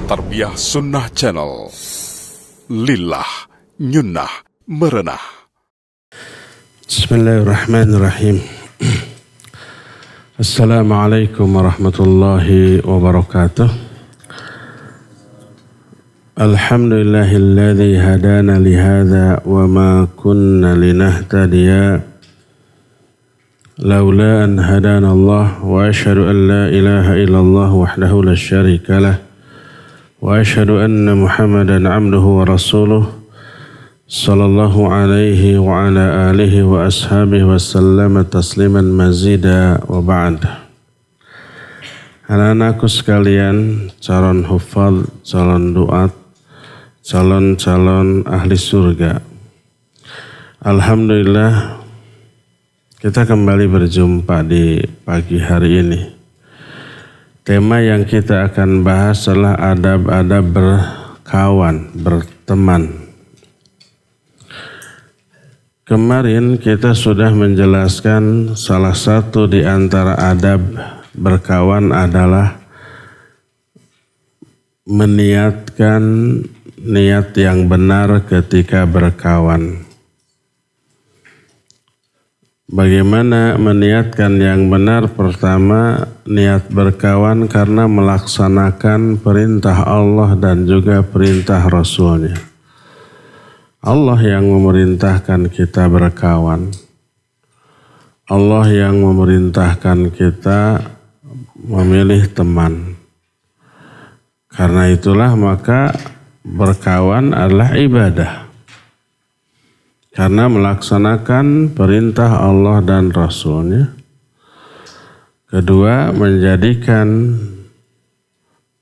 Tarbiyah Sunnah Channel. Lillah Nyunnah Merenah. Bismillahirrahmanirrahim. Assalamualaikum warahmatullahi wabarakatuh. Alhamdulillahilladzi hadana lihadza wa ma kunna linahtadiya laula an hadana Allah, wa asyhadu an la ilaha illallah wahdahu la syarika lah, wa asyhadu anna Muhammadan abduhu wa rasuluh sallallahu alaihi wa ala alihi wa ashabihi wa sallama tasliman mazida wa ba'd. Anak-anakku sekalian, calon hufadz, calon duat, calon-calon ahli surga, alhamdulillah kita kembali berjumpa di pagi hari ini. Tema yang kita akan bahas adalah adab-adab berkawan, berteman. Kemarin kita sudah menjelaskan salah satu di antara adab berkawan adalah meniatkan niat yang benar ketika berkawan. Bagaimana meniatkan yang benar? Pertama, niat berkawan karena melaksanakan perintah Allah dan juga perintah Rasul-Nya. Allah yang memerintahkan kita berkawan. Allah yang memerintahkan kita memilih teman. Karena itulah maka berkawan adalah ibadah. Karena melaksanakan perintah Allah dan Rasul-Nya. Kedua, menjadikan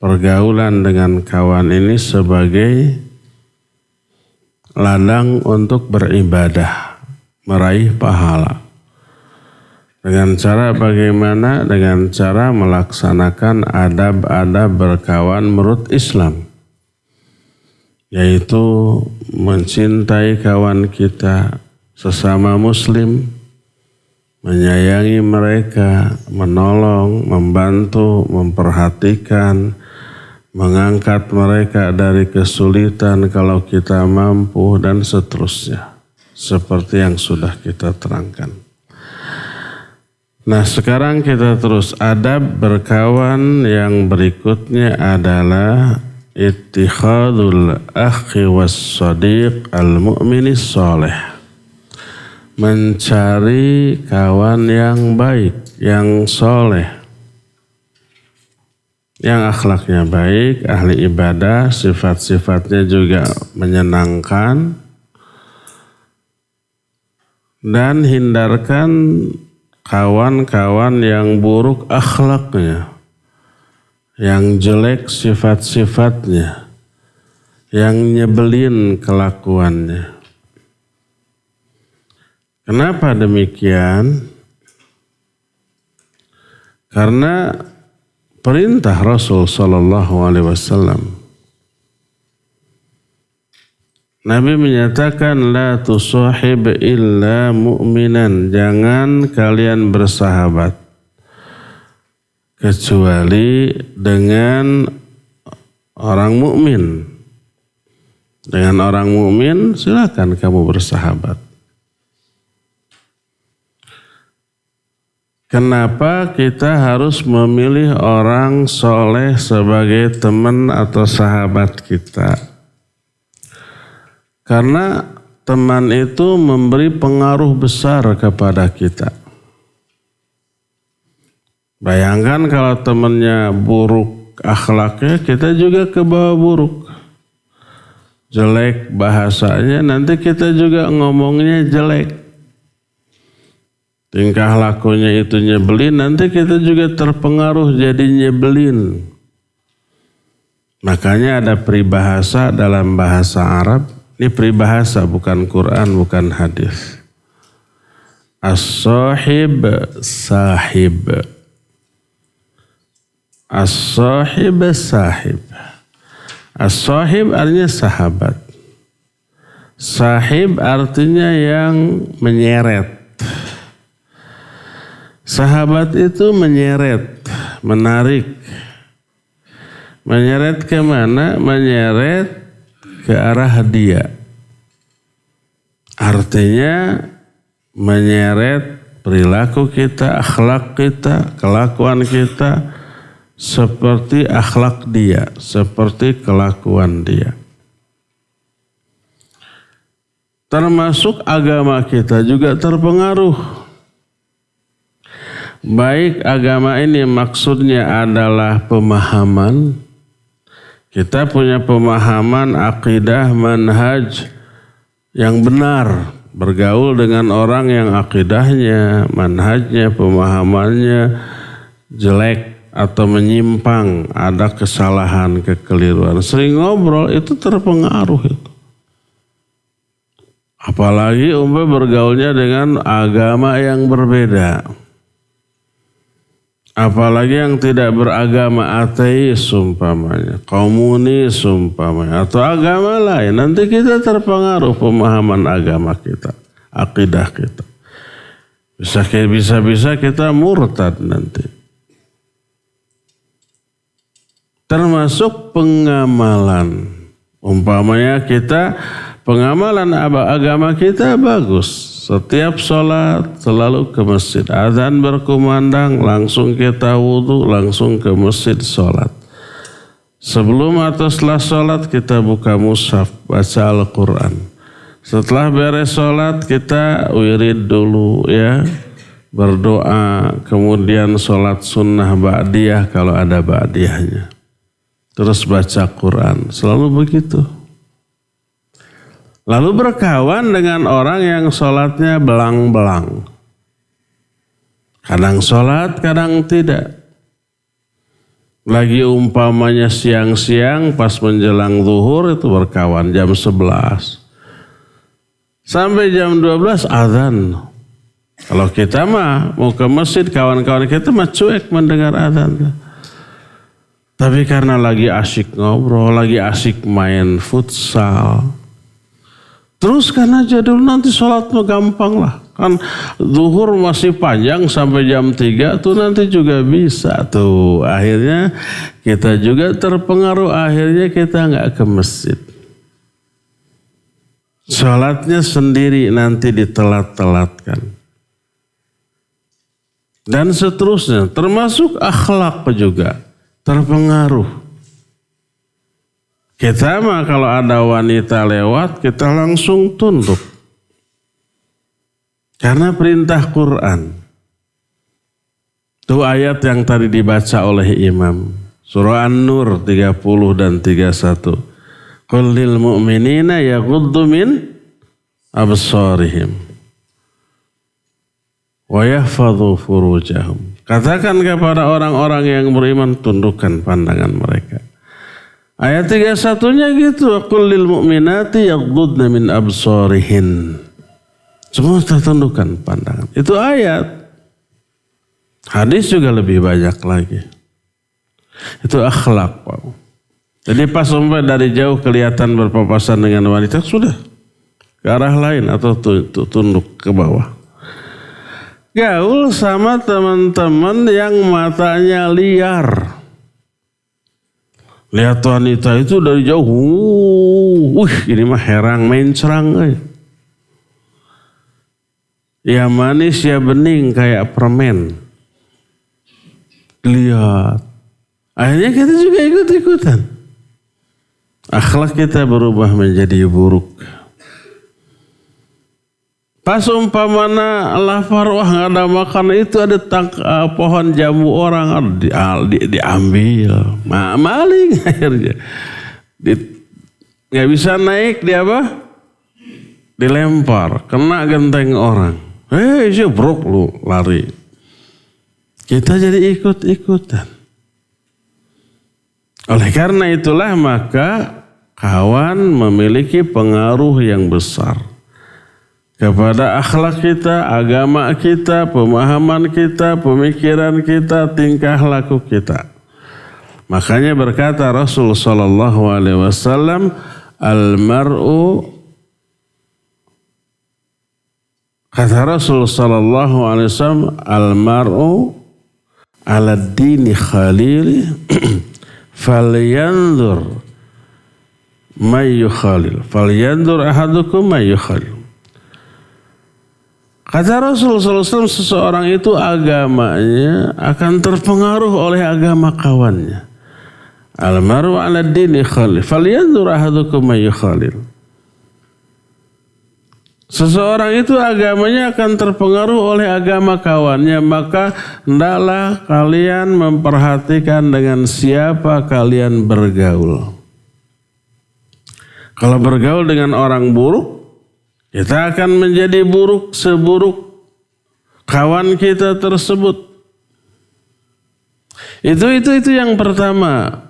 pergaulan dengan kawan ini sebagai ladang untuk beribadah, meraih pahala. Dengan cara bagaimana? Dengan cara melaksanakan adab-adab berkawan menurut Islam. Yaitu mencintai kawan kita sesama muslim, menyayangi mereka, menolong, membantu, memperhatikan, mengangkat mereka dari kesulitan kalau kita mampu, dan seterusnya. Seperti yang sudah kita terangkan. Nah, sekarang kita terus adab berkawan yang berikutnya adalah ittikhadul akhi was sadiq al-mu'minis soleh. Mencari kawan yang baik, yang soleh, yang akhlaknya baik, ahli ibadah, sifat-sifatnya juga menyenangkan. Dan hindarkan kawan-kawan yang buruk akhlaknya, yang jelek sifat-sifatnya, yang nyebelin kelakuannya. Kenapa demikian? Karena perintah Rasul sallallahu alaihi wasallam. Nabi menyatakan la tusahib illa mu'minan, jangan kalian bersahabat kecuali dengan orang mukmin. Dengan orang mukmin silakan kamu bersahabat. Kenapa kita harus memilih orang soleh sebagai teman atau sahabat kita? Karena teman itu memberi pengaruh besar kepada kita. Bayangkan kalau temannya buruk akhlaknya, kita juga kebawa buruk. Jelek bahasanya, nanti kita juga ngomongnya jelek. Tingkah lakunya itu nyebelin, nanti kita juga terpengaruh jadi nyebelin. Makanya ada peribahasa dalam bahasa Arab. Ini peribahasa, bukan Quran, bukan hadis. As-sahib sahib. As-sahib sahib. As-sahib artinya sahabat. Sahib artinya yang menyeret. Sahabat itu menyeret, menarik. Menyeret ke mana? Menyeret ke arah dia. Artinya menyeret perilaku kita, akhlak kita, kelakuan kita seperti akhlak dia, seperti kelakuan dia. Termasuk agama kita juga terpengaruh. Baik agama ini maksudnya adalah pemahaman. Kita punya pemahaman akidah, manhaj yang benar. Bergaul dengan orang yang akidahnya, manhajnya, pemahamannya jelek atau menyimpang, ada kesalahan, kekeliruan. Sering ngobrol itu terpengaruh itu. Apalagi bergaulnya dengan agama yang berbeda. Apalagi yang tidak beragama, ateis umpamanya, komunis umpamanya, atau agama lain. Nanti kita terpengaruh pemahaman agama kita, akidah kita. Bisa kita murtad nanti. Termasuk pengamalan. Umpamanya kita, pengamalan agama kita bagus. Setiap sholat selalu ke masjid. Azan berkumandang, langsung kita wudhu, langsung ke masjid sholat. Sebelum atau setelah sholat kita buka mushaf, baca Al-Quran. Setelah beres sholat kita wirid dulu ya. Berdoa, kemudian sholat sunnah ba'diyah kalau ada ba'diyahnya. Terus baca Quran, selalu begitu. Lalu berkawan dengan orang yang sholatnya belang-belang. Kadang sholat, kadang tidak. Lagi umpamanya siang-siang pas menjelang zuhur itu berkawan jam 11. Sampai jam 12 azan. Kalau kita mah mau ke masjid, kawan-kawan kita mah cuek mendengar azan. Tapi karena lagi asyik ngobrol, lagi asyik main futsal. Teruskan aja dulu, nanti sholatnya gampang lah. Kan zuhur masih panjang sampai jam 3 tuh nanti juga bisa tuh. Akhirnya kita juga terpengaruh, akhirnya kita nggak ke masjid. Sholatnya sendiri nanti ditelat-telatkan. Dan seterusnya, termasuk akhlak juga terpengaruh. Kita mah kalau ada wanita lewat, kita langsung tunduk. Karena perintah Quran. Itu ayat yang tadi dibaca oleh imam. Surah An-Nur 30 dan 31. Qul lil mu'minina yaghuddu min absarihim wa yahfadhu furujahum. Katakan kepada orang-orang yang beriman, tundukkan pandangan mereka. Ayat 31-nya gitu, qul lil mu'minati yaghuddna min absarihin. Semua tertundukkan pandangan. Itu ayat. Hadis juga lebih banyak lagi. Itu akhlak, Pak. Jadi pas sampai dari jauh kelihatan berpapasan dengan wanita, sudah ke arah lain atau tunduk ke bawah. Gaul sama teman-teman yang matanya liar. Lihat wanita itu dari jauh, ini mah herang main cerang. Ya manis ya bening kayak permen. Lihat. Akhirnya kita juga ikut-ikutan. Akhlak kita berubah menjadi buruk. Pas umpamana lapar, wah nggak ada makan, itu ada pohon jambu orang diambil, maling akhirnya. Nggak bisa naik, dia apa? Dilempar, kena genteng orang. Jebrok lu lari. Kita jadi ikut-ikutan. Oleh karena itulah maka kawan memiliki pengaruh yang besar kepada akhlak kita, agama kita, pemahaman kita, pemikiran kita, tingkah laku kita. Makanya berkata Rasul sallallahu alaihi wasallam, kata Rasul sallallahu alaihi wasallam, al-mar'u ala dini khalili falyanzur may yukhalil. Falyanzur ahadukum may yukhalil. Kata Rasulullah SAW, seseorang itu agamanya akan terpengaruh oleh agama kawannya. Al-maru ala dini khalil. Falyanzur ahadukum may yukhalil. Seseorang itu agamanya akan terpengaruh oleh agama kawannya, maka hendaklah kalian memperhatikan dengan siapa kalian bergaul. Kalau bergaul dengan orang buruk, kita akan menjadi buruk seburuk kawan kita tersebut. Itu yang pertama.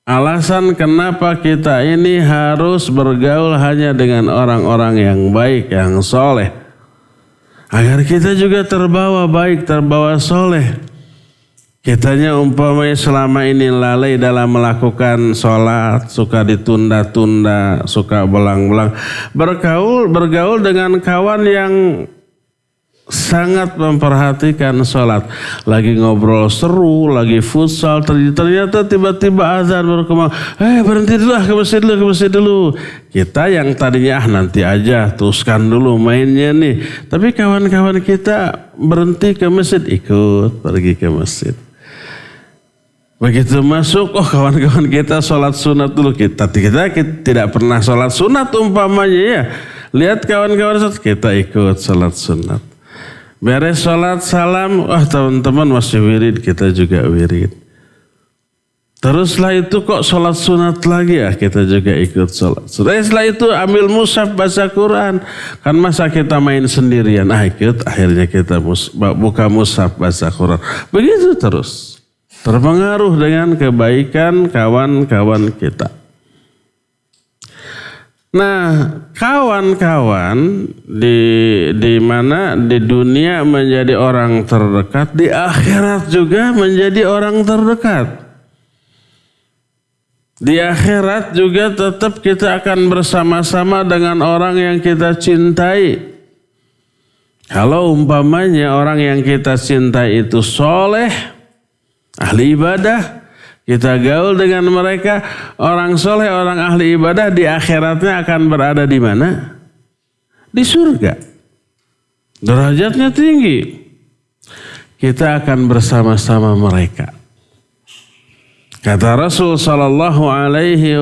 Alasan kenapa kita ini harus bergaul hanya dengan orang-orang yang baik, yang soleh. Agar kita juga terbawa baik, terbawa soleh. Kitanya umpamanya selama ini lalai dalam melakukan sholat, suka ditunda-tunda, suka belang-belang. Bergaul dengan kawan yang sangat memperhatikan sholat. Lagi ngobrol seru, lagi futsal, ternyata tiba-tiba azan berkembang. Berhenti dulu, ke masjid dulu. Kita yang tadinya nanti aja, teruskan dulu mainnya nih. Tapi kawan-kawan kita berhenti ke masjid, ikut pergi ke masjid. Begitu masuk, kawan-kawan kita sholat sunat dulu. Kita tidak pernah sholat sunat umpamanya ya. Lihat kawan-kawan kita ikut sholat sunat. Beres sholat salam, teman-teman masih wirid, kita juga wirid. Terus setelah itu kok sholat sunat lagi ya, kita juga ikut sholat sunat. Setelah itu ambil mushaf baca Quran. Kan masa kita main sendirian, ikut. Akhirnya kita buka mushaf baca Quran. Begitu terus. Terpengaruh dengan kebaikan kawan-kawan kita. Nah, kawan-kawan di mana di dunia menjadi orang terdekat, di akhirat juga menjadi orang terdekat. Di akhirat juga tetap kita akan bersama-sama dengan orang yang kita cintai. Kalau umpamanya orang yang kita cintai itu soleh, ahli ibadah, kita gaul dengan mereka, orang soleh, orang ahli ibadah, di akhiratnya akan berada di mana? Di surga. Derajatnya tinggi. Kita akan bersama-sama mereka. Kata Rasul sallallahu alaihi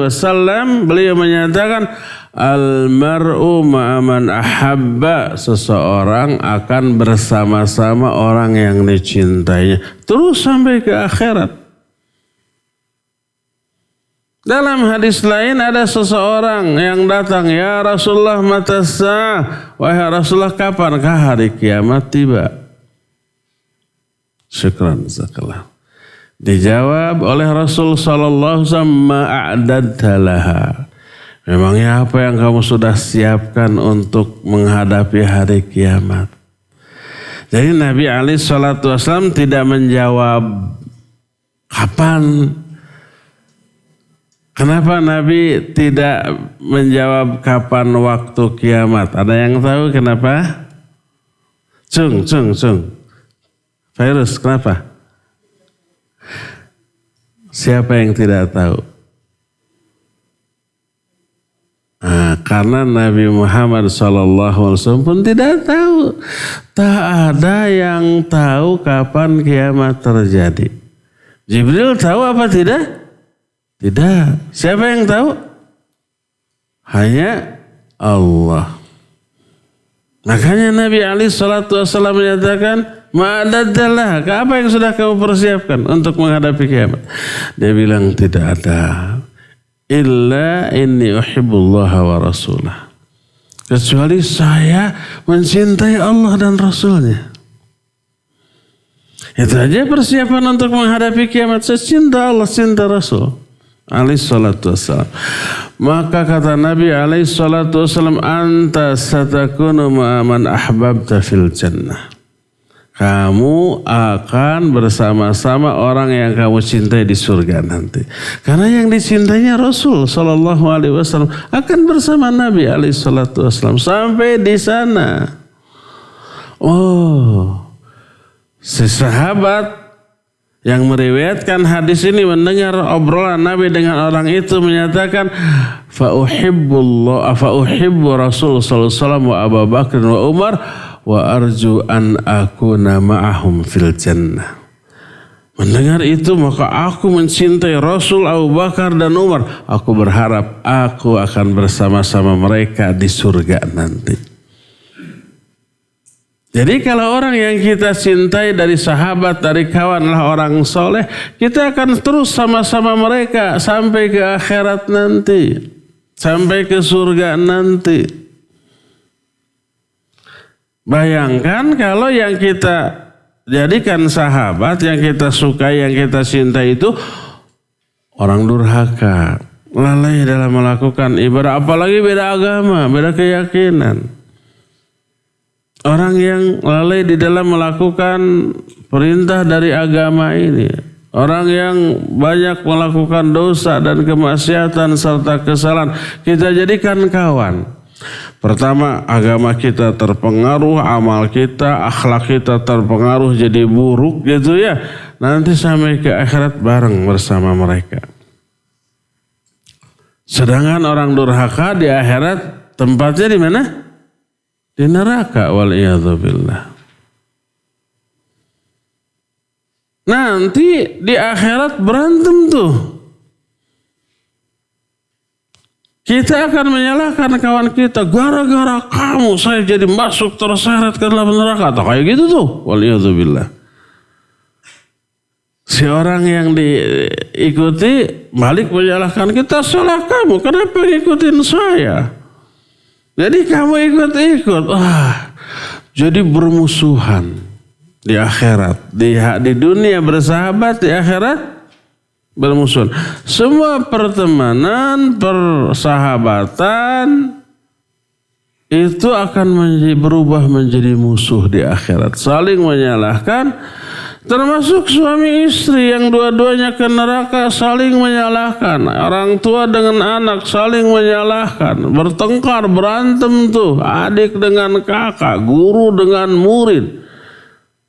wasallam, beliau menyatakan, al-mar'u ma'aman ahabba, seseorang akan bersama-sama orang yang dicintainya terus sampai ke akhirat. Dalam hadis lain ada seseorang yang datang, ya Rasulullah mata sa'ah, wahai Rasulullah kapankah hari kiamat tiba? Syukran jazakallah. Dijawab oleh Rasul sallallahu alaihi wasallam, ma'adadta laha. Memangnya apa yang kamu sudah siapkan untuk menghadapi hari kiamat? Jadi Nabi alaihi salatu wasallam tidak menjawab kapan. Kenapa Nabi tidak menjawab kapan waktu kiamat? Ada yang tahu kenapa? Cung. Virus, kenapa? Siapa yang tidak tahu? Karena Nabi Muhammad SAW pun tidak tahu. Tak ada yang tahu kapan kiamat terjadi. Jibril tahu apa tidak? Tidak. Siapa yang tahu? Hanya Allah. Makanya Nabi alaihi salatu wasallam menyatakan, ma'adadallah, apa yang sudah kamu persiapkan untuk menghadapi kiamat? Dia bilang tidak ada. Illa inni uhibbullaha wa rasulah. Kecuali saya mencintai Allah dan Rasulnya. Itu aja persiapan untuk menghadapi kiamat. Saya cinta Allah, cinta Rasul alaihi salatu wassalam. Maka kata Nabi alaihi salatu wassalam, anta satakunu ma'aman ahbabta fil jannah. Kamu akan bersama-sama orang yang kamu cintai di surga nanti. Karena yang dicintainya Rasul sallallahu alaihi wasallam akan bersama Nabi alaihi salatu wasallam sampai di sana. Si sahabat Yang meriwayatkan hadis ini mendengar obrolan Nabi dengan orang itu menyatakan fa uhibbu Rasul sallallahu alaihi wasallam wa Abu Bakar wa Umar wa arju an akuna ma'ahum fil jannah. Mendengar itu maka aku mencintai Rasul, Abu Bakar dan Umar. Aku berharap aku akan bersama-sama mereka di surga nanti. Jadi kalau orang yang kita cintai dari sahabat, dari kawan adalah orang soleh, kita akan terus sama-sama mereka sampai ke akhirat nanti. Sampai ke surga nanti. Bayangkan kalau yang kita jadikan sahabat, yang kita sukai, yang kita cintai itu orang durhaka, lalai dalam melakukan ibadah, apalagi beda agama, beda keyakinan. Orang yang lalai di dalam melakukan perintah dari agama ini. Orang yang banyak melakukan dosa dan kemaksiatan serta kesalahan. Kita jadikan kawan. Pertama, agama kita terpengaruh, amal kita, akhlak kita terpengaruh jadi buruk gitu ya. Nanti sampai ke akhirat bareng bersama mereka. Sedangkan orang durhaka di akhirat tempatnya di mana? Di neraka, wal'iyadzubillah. Nanti di akhirat berantem tuh. Kita akan menyalahkan kawan kita. Gara-gara kamu saya jadi masuk terseret ke dalam neraka. Atau kayak gitu tuh. Wal'iyadzubillah. Si orang yang diikuti balik menyalahkan kita. Salah kamu. Kenapa ngikutin saya? Jadi kamu ikut-ikut, jadi bermusuhan di akhirat. Di dunia bersahabat, di akhirat bermusuhan. Semua pertemanan, persahabatan itu akan berubah menjadi musuh di akhirat. Saling menyalahkan, termasuk suami istri yang dua-duanya ke neraka saling menyalahkan. Orang tua dengan anak saling menyalahkan. Bertengkar, berantem tuh. Adik dengan kakak, guru dengan murid.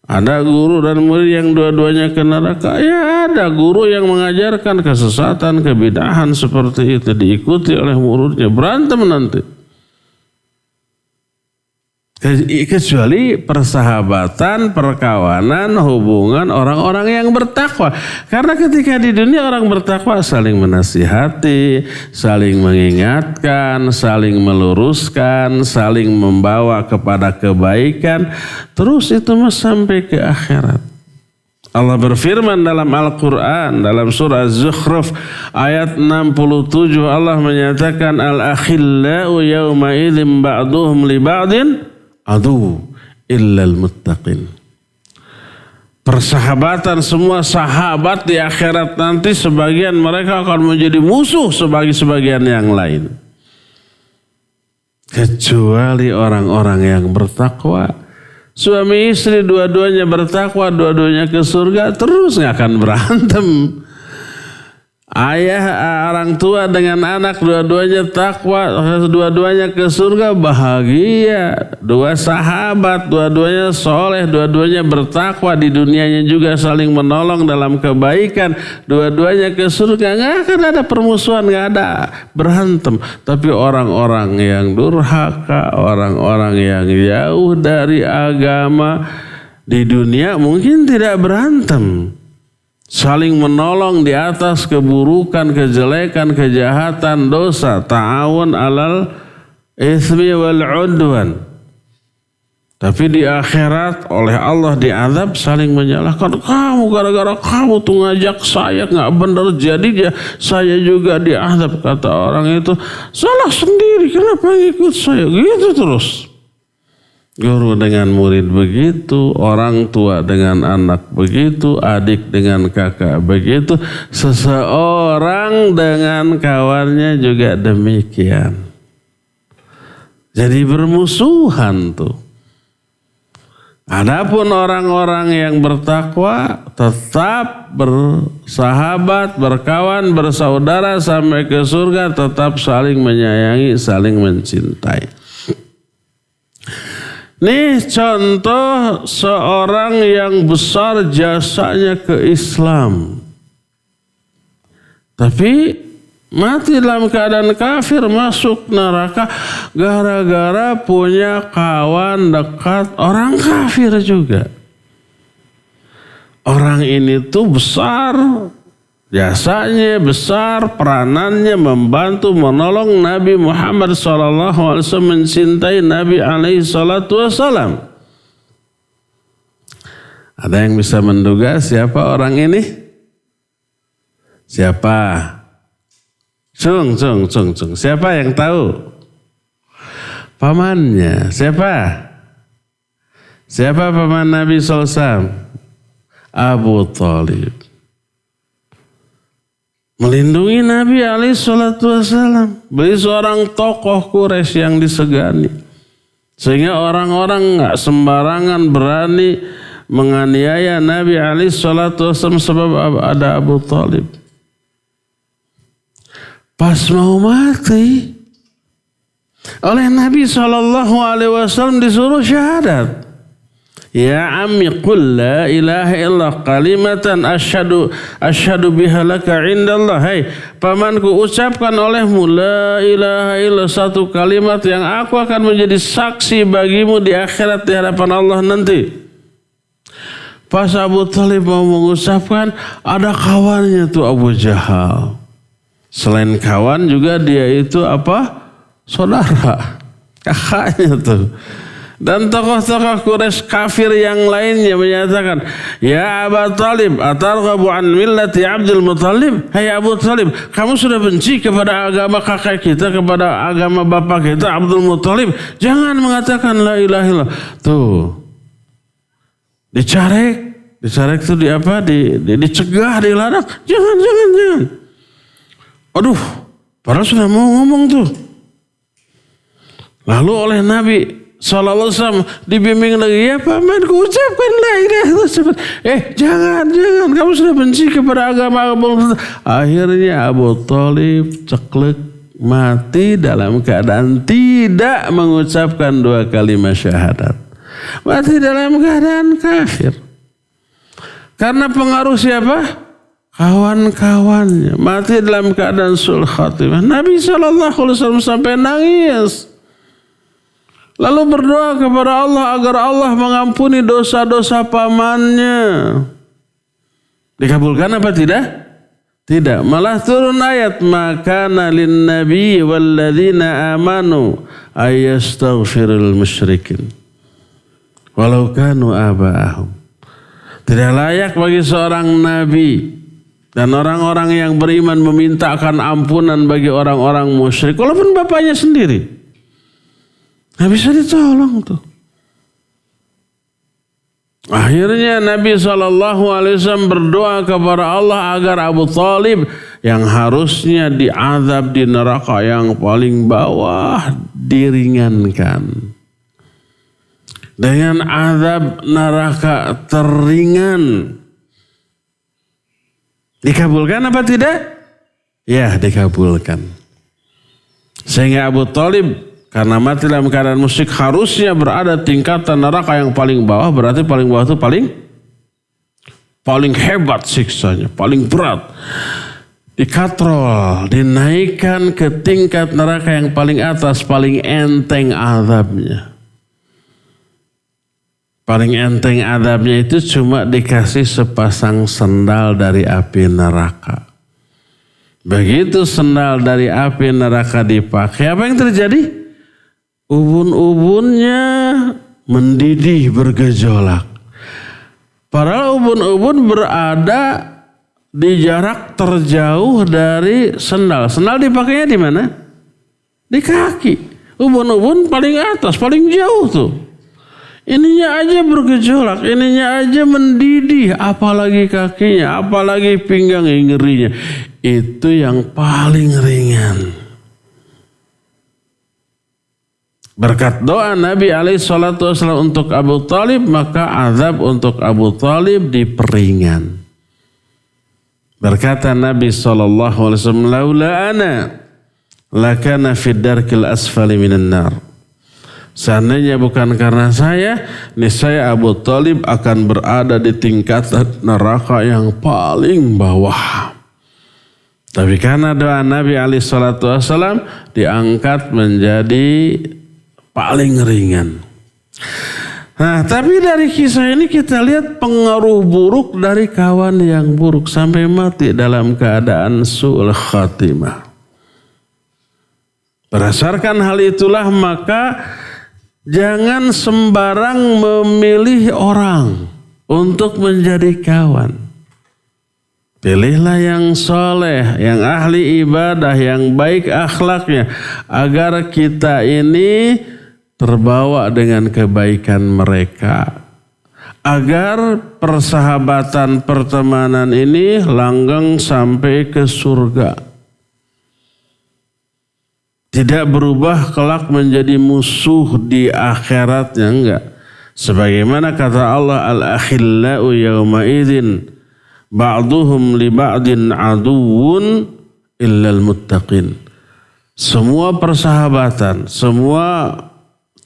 Ada guru dan murid yang dua-duanya ke neraka. Ya ada guru yang mengajarkan kesesatan, kebidahan seperti itu. Diikuti oleh muridnya. Berantem nanti. Kecuali persahabatan, perkawanan, hubungan orang-orang yang bertakwa. Karena ketika di dunia orang bertakwa saling menasihati, saling mengingatkan, saling meluruskan, saling membawa kepada kebaikan. Terus itu sampai ke akhirat. Allah berfirman dalam Al-Quran, dalam surah Az-Zukhruf ayat 67, Allah menyatakan al-akhillau yawma idzin ba'duhum li ba'din adu illal muttaqin. Persahabatan, semua sahabat di akhirat nanti sebagian mereka akan menjadi musuh sebagai sebagian yang lain. Kecuali orang-orang yang bertakwa. Suami istri dua-duanya bertakwa, dua-duanya ke surga, terus gak akan berantem. Ayah, orang tua dengan anak dua-duanya takwa, dua-duanya ke surga, bahagia. Dua sahabat, dua-duanya soleh, dua-duanya bertakwa, di dunianya juga saling menolong dalam kebaikan, dua-duanya ke surga. Nggak akan ada permusuhan, nggak ada berantem. Tapi orang-orang yang durhaka, orang-orang yang jauh dari agama, di dunia mungkin tidak berantem. Saling menolong di atas keburukan, kejelekan, kejahatan, dosa. Ta'awun alal itsmi wal udwan. Tapi di akhirat oleh Allah diazab saling menyalahkan. Kamu gara-gara kamu tuh ngajak saya nggak benar, jadi saya juga diazab. Kata orang itu, salah sendiri, kenapa ngikut saya? Gitu terus. Guru dengan murid begitu, orang tua dengan anak begitu, adik dengan kakak begitu, seseorang dengan kawannya juga demikian. Jadi bermusuhan tuh. Adapun orang-orang yang bertakwa tetap bersahabat, berkawan, bersaudara sampai ke surga, tetap saling menyayangi, saling mencintai. Nih contoh seorang yang besar jasanya ke Islam. Tapi mati dalam keadaan kafir, masuk neraka gara-gara punya kawan dekat orang kafir juga. Orang ini tuh besar, jasanya besar, peranannya membantu menolong Nabi Muhammad SAW, mencintai Nabi SAW. Ada yang bisa menduga siapa orang ini? Siapa? Cung. Siapa yang tahu? Pamannya. Siapa? Siapa paman Nabi SAW? Abu Thalib. Melindungi Nabi SAW. Beliau seorang tokoh Quraisy yang disegani. Sehingga orang-orang gak sembarangan berani menganiaya Nabi SAW sebab ada Abu Thalib. Pas mau mati, oleh Nabi SAW disuruh syahadat. Ya ammi qul la ilaha illallah kalimatan asyhadu biha laka indallah. Hai pamanku, ucapkan olehmu la ilaha illallah, satu kalimat yang aku akan menjadi saksi bagimu di akhirat di hadapan Allah nanti. Pas Abu Thalib mau mengucapkan, ada kawannya tuh Abu Jahal. Selain kawan juga dia itu apa? Saudara, kakaknya tuh. Dan tokoh-tokoh Quraisy kafir yang lainnya menyatakan, ya Abu Thalib, atarghabu an millati Abdul Muthalib? Hai Abu Thalib, kamu sudah benci kepada agama kakak kita, kepada agama bapak kita Abdul Muthalib? Jangan mengatakan la ilaha illallah. Tuh. Dicarek tuh di apa? Dicegah, dilarang. Jangan. Aduh, padahal sudah mau ngomong tuh. Lalu oleh Nabi SAW dibimbing lagi, ya pamanku, ucapkan la ilaha illallah. Jangan, kamu sudah benci kepada agama. Akhirnya Abu Thalib ceklek mati dalam keadaan tidak mengucapkan 2 kalimat syahadat. Mati dalam keadaan kafir. Karena pengaruh siapa? Kawan-kawannya. Mati dalam keadaan sul khatimah. Nabi SAW sampai nangis. Lalu berdoa kepada Allah agar Allah mengampuni dosa-dosa pamannya. Dikabulkan apa tidak? Tidak. Malah turun ayat, makana lin nabi walladzina amanu ayastaghfirul musyrikin walau kanu aba'ahum. Tidak layak bagi seorang nabi dan orang-orang yang beriman memintakan ampunan bagi orang-orang musyrik walaupun bapaknya sendiri. Nggak bisa ditolong tuh. Akhirnya Nabi SAW berdoa kepada Allah agar Abu Thalib yang harusnya diazab di neraka yang paling bawah diringankan. Dengan azab neraka teringan. Dikabulkan apa tidak? Ya, dikabulkan. Sehingga Abu Thalib karena mati dalam keadaan musyrik harusnya berada tingkatan neraka yang paling bawah. Berarti paling bawah itu paling hebat siksanya, paling berat. Dikatrol, dinaikkan ke tingkat neraka yang paling atas, paling enteng azabnya. Paling enteng azabnya itu cuma dikasih sepasang sendal dari api neraka. Begitu sendal dari api neraka dipakai, apa yang terjadi? Ubun-ubunnya mendidih bergejolak. Padahal ubun-ubun berada di jarak terjauh dari sendal. Sendal dipakainya di mana? Di kaki. Ubun-ubun paling atas, paling jauh tuh. Ininya aja bergejolak, ininya aja mendidih, apalagi kakinya, apalagi pinggang yang ngerinya. Itu yang paling ringan. Berkat doa Nabi SAW untuk Abu Thalib, maka azab untuk Abu Thalib diperingan. Berkata Nabi SAW, laula ana lakana fid darkil asfali minan nar. Seandainya bukan karena saya, niscaya Abu Thalib akan berada di tingkatan neraka yang paling bawah. Tapi karena doa Nabi SAW diangkat menjadi paling ringan. Nah, tapi dari kisah ini kita lihat pengaruh buruk dari kawan yang buruk sampai mati dalam keadaan su'ul khatimah. Berdasarkan hal itulah maka jangan sembarang memilih orang untuk menjadi kawan. Pilihlah yang soleh, yang ahli ibadah, yang baik akhlaknya, agar kita ini terbawa dengan kebaikan mereka. Agar persahabatan pertemanan ini langgeng sampai ke surga. Tidak berubah kelak menjadi musuh di akhiratnya, enggak. Sebagaimana kata Allah, al-akhillau yawma idzin ba'duhum li ba'din aduwwun illal muttaqin. Semua persahabatan, semua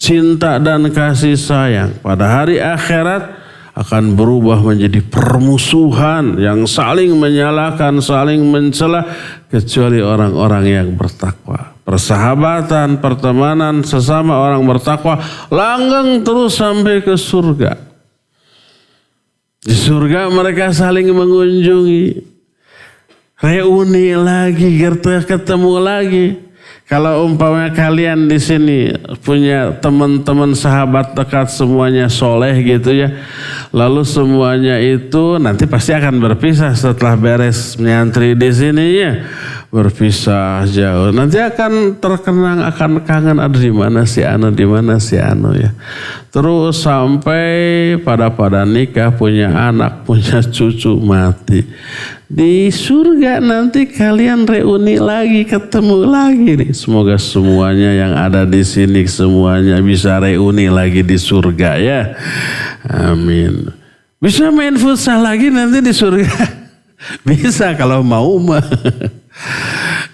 cinta dan kasih sayang pada hari akhirat akan berubah menjadi permusuhan yang saling menyalahkan, saling mencela, kecuali orang-orang yang bertakwa. Persahabatan, pertemanan sesama orang bertakwa langgeng terus sampai ke surga. Di surga mereka saling mengunjungi, reuni lagi, ketemu lagi. Kalau umpamanya kalian di sini punya teman-teman sahabat dekat semuanya soleh gitu ya, lalu semuanya itu nanti pasti akan berpisah setelah beres menyantri di sini ya, berpisah jauh. Nanti akan terkenang, akan kangen, ada di mana si Anu ya. Terus sampai pada nikah, punya anak, punya cucu, mati. Di surga nanti kalian reuni lagi, ketemu lagi nih. Semoga semuanya yang ada di sini semuanya bisa reuni lagi di surga ya. Amin. Bisa main futsal lagi nanti di surga. Bisa kalau mau mah.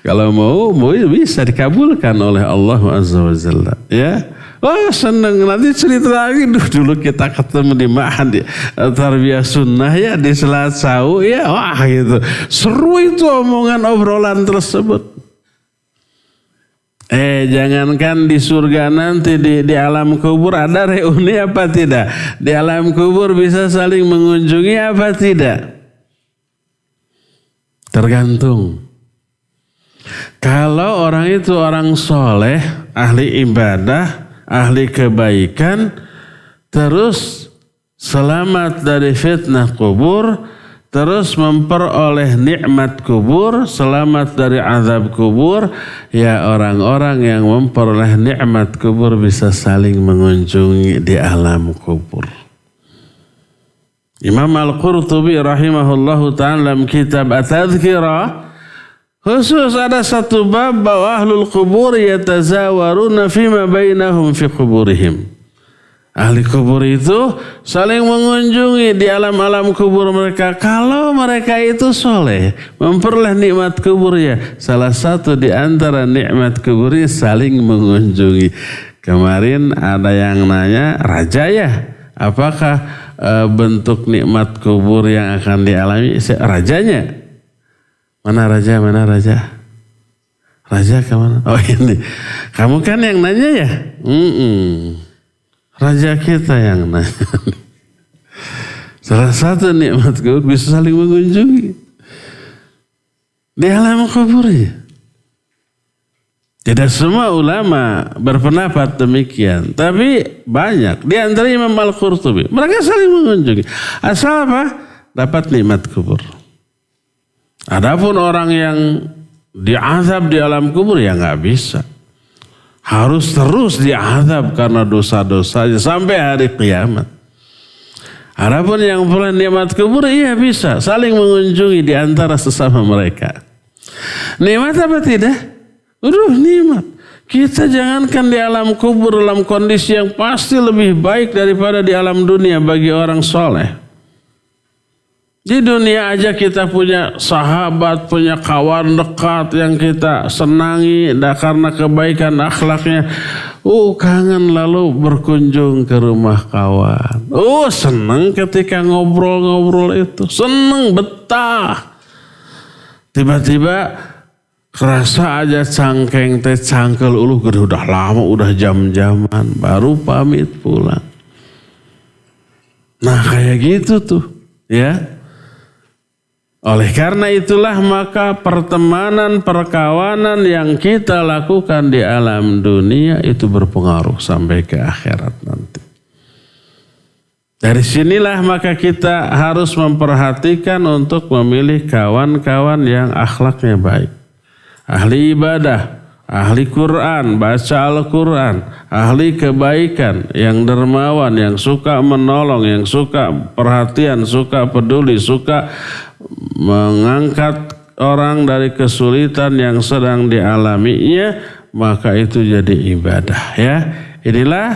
Kalau mau bisa dikabulkan oleh Allah Azza wa Jalla ya. Oh seneng, nanti cerita lagi dulu kita ketemu di Ma'had Tarbiyah Sunnah ya, di Selat Sau ya, wah gitu. Seru itu omongan obrolan tersebut. Jangankan di surga nanti di alam kubur ada reuni apa tidak? Di alam kubur bisa saling mengunjungi apa tidak? Tergantung. Kalau orang itu orang soleh, ahli ibadah, ahli kebaikan, terus selamat dari fitnah kubur, terus memperoleh nikmat kubur, selamat dari azab kubur, ya orang-orang yang memperoleh nikmat kubur bisa saling mengunjungi di alam kubur. Imam Al-Qurtubi rahimahullahu ta'ala dalam kitab At-Tadhkirah khusus ada satu bab bahwa ahlul kubur yatazawaruna fima bainahum fi kuburihim. Ahli kubur itu saling mengunjungi di alam-alam kubur mereka. Kalau mereka itu soleh, memperoleh nikmat kubur ya. Salah satu di antara nikmat kuburnya saling mengunjungi. Kemarin ada yang nanya, raja ya, apakah bentuk nikmat kubur yang akan dialami rajanya? Mana raja? Raja kemana? Oh ini. Kamu kan yang nanya ya? Raja kita yang nanya. Salah satu nikmat kubur bisa saling mengunjungi. Di alam kubur ya. Tidak semua ulama berpendapat demikian. Tapi banyak. Di antara Imam Al-Qurtubi. Mereka saling mengunjungi. Asal apa? Dapat nikmat kubur. Adapun orang yang diazab di alam kubur ya nggak bisa. Harus terus diazab karena dosa-dosanya sampai hari kiamat. Adapun yang peroleh nikmat kubur iya bisa saling mengunjungi di antara sesama mereka. Nikmat apa tidak? Nikmat. Kita jangankan di alam kubur dalam kondisi yang pasti lebih baik daripada di alam dunia bagi orang soleh. Di dunia aja kita punya sahabat, punya kawan dekat yang kita senangi karena kebaikan akhlaknya. Kangen lalu berkunjung ke rumah kawan. Senang ketika ngobrol-ngobrol itu. Senang, betah. Tiba-tiba kerasa aja cangkeng teh cangkel udah lama, udah jam-jaman. Baru pamit pulang. Nah kayak gitu tuh ya. Oleh karena itulah maka pertemanan, perkawanan yang kita lakukan di alam dunia itu berpengaruh sampai ke akhirat nanti. Dari sinilah maka kita harus memperhatikan untuk memilih kawan-kawan yang akhlaknya baik. Ahli ibadah, ahli Quran, baca Al-Quran, ahli kebaikan, yang dermawan, yang suka menolong, yang suka perhatian, suka peduli, suka mengangkat orang dari kesulitan yang sedang dialaminya, maka itu jadi ibadah ya. Inilah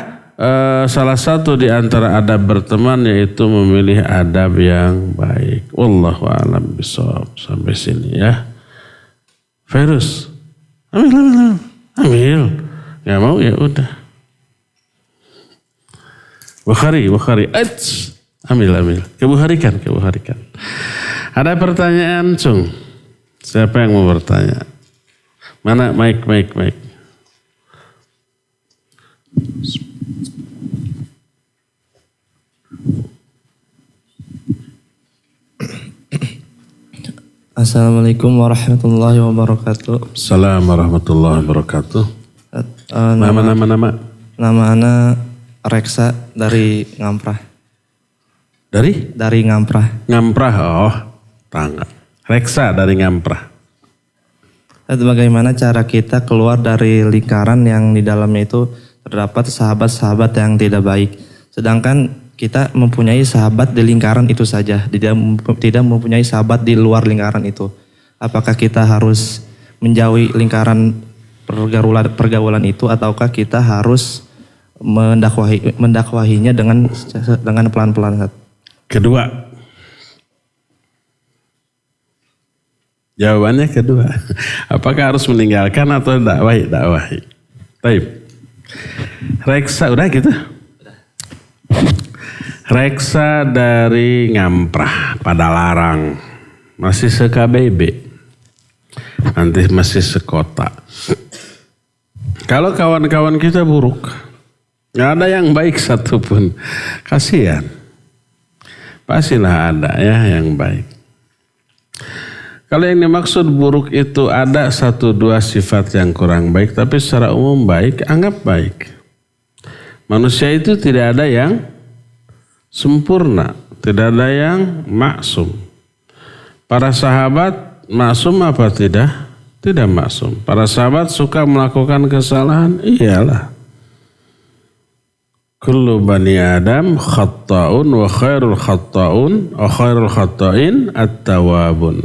salah satu di antara adab berteman, yaitu memilih adab yang baik. Wallahu a'lam bishawab. Sampai sini ya. Virus. Ambil. Gak mau ya udah. Bukhari. Ambil. Kebuharikan. Ada pertanyaan, Cung? Siapa yang mau bertanya? Mana mic. Assalamualaikum warahmatullahi wabarakatuh. Assalamualaikum warahmatullahi wabarakatuh. Nama? Nama ana Reksa dari Ngamprah. Dari Ngamprah. Ngamprah, tangga. Reksa dari Ngamprah. Bagaimana cara kita keluar dari lingkaran yang di dalamnya itu terdapat sahabat-sahabat yang tidak baik. Sedangkan kita mempunyai sahabat di lingkaran itu saja, tidak mempunyai sahabat di luar lingkaran itu. Apakah kita harus menjauhi lingkaran pergaulan itu, ataukah kita harus mendakwahinya dengan pelan-pelan? Kedua. Jawabannya kedua. Apakah harus meninggalkan atau dakwahi? Baik. Reksa udah gitu. Reksa dari Ngamprah, Padalarang, masih se-KBB, nanti masih sekota. Kalau kawan-kawan kita buruk, gak ada yang baik satupun, kasihan. Pastilah ada ya yang baik. Kalau yang dimaksud buruk itu ada 1-2 sifat yang kurang baik, tapi secara umum baik, anggap baik. Manusia itu tidak ada yang sempurna, tidak ada yang maksum. Para sahabat maksum apa tidak? Tidak maksum. Para sahabat suka melakukan kesalahan? Iyalah. Kullu bani Adam khatta'un wa khairul khatta'in at-tawabun.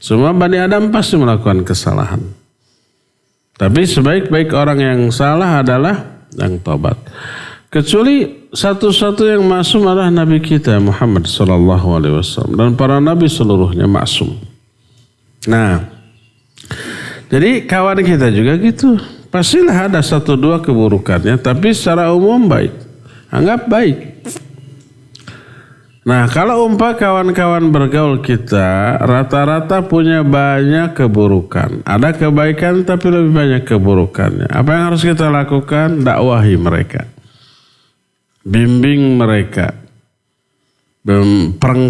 Semua bani Adam pasti melakukan kesalahan. Tapi sebaik-baik orang yang salah adalah yang tobat. Kecuali satu-satu yang maksum adalah Nabi kita Muhammad SAW, dan para Nabi seluruhnya maksum. Nah, jadi kawan kita juga gitu. Pastilah ada 1-2 keburukannya, tapi secara umum baik. Anggap baik. Nah, kalau kawan-kawan bergaul kita rata-rata punya banyak keburukan. Ada kebaikan tapi lebih banyak keburukannya. Apa yang harus kita lakukan? Dakwahi mereka. Bimbing mereka,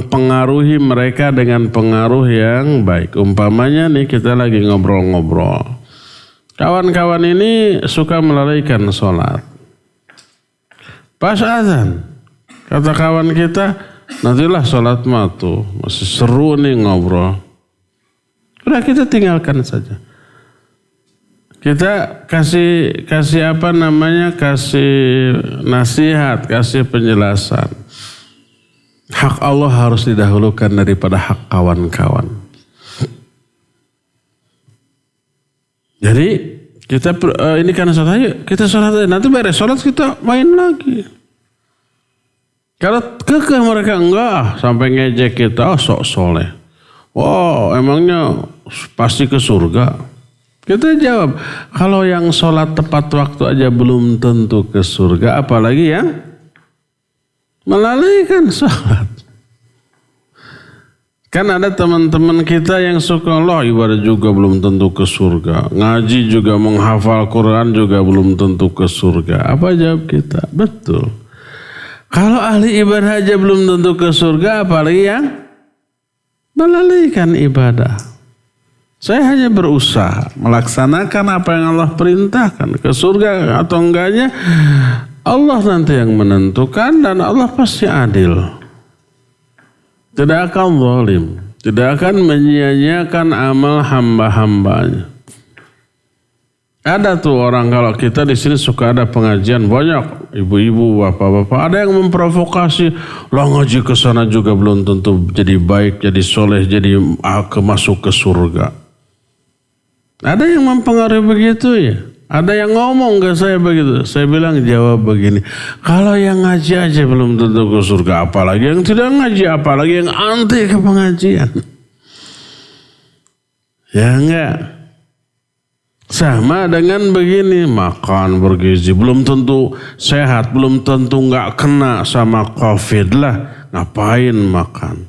pengaruhi mereka dengan pengaruh yang baik. Umpamanya nih kita lagi ngobrol-ngobrol, kawan-kawan ini suka melalaikan sholat. Pas azan, kata kawan kita, nantilah sholat matu, masih seru nih ngobrol. Udah kita tinggalkan saja. Kita kasih nasihat, kasih penjelasan. Hak Allah harus didahulukan daripada hak kawan-kawan. Jadi kita ini karena sholat, ayo kita sholat aja. Nanti beres sholat kita main lagi. Kalau kekeh mereka enggak, sampai ngejek kita, oh sok soleh. Wow, emangnya pasti ke surga? Kita jawab, kalau yang sholat tepat waktu aja belum tentu ke surga, apalagi yang melalaikan sholat. Kan ada teman-teman kita yang suka Allah ibadah juga belum tentu ke surga. Ngaji juga, menghafal Quran juga belum tentu ke surga. Apa jawab kita? Betul. Kalau ahli ibadah aja belum tentu ke surga, apalagi yang melalaikan ibadah. Saya hanya berusaha melaksanakan apa yang Allah perintahkan. Ke surga atau enggaknya Allah nanti yang menentukan, dan Allah pasti adil. Tidak akan zalim, tidak akan menyia-nyiakan amal hamba-hambanya. Ada tuh orang, kalau kita di sini suka ada pengajian banyak ibu-ibu, bapak-bapak, ada yang memprovokasi, lah ngaji ke sana juga belum tentu jadi baik, jadi soleh, jadi masuk ke surga. Ada yang mempengaruhi begitu ya. Ada yang ngomong ke saya begitu. Saya bilang jawab begini, kalau yang ngaji aja belum tentu ke surga, apalagi yang tidak ngaji, apalagi yang anti ke pengajian. Ya enggak. Sama dengan begini, makan bergizi belum tentu sehat, belum tentu nggak kena sama COVID lah, ngapain makan?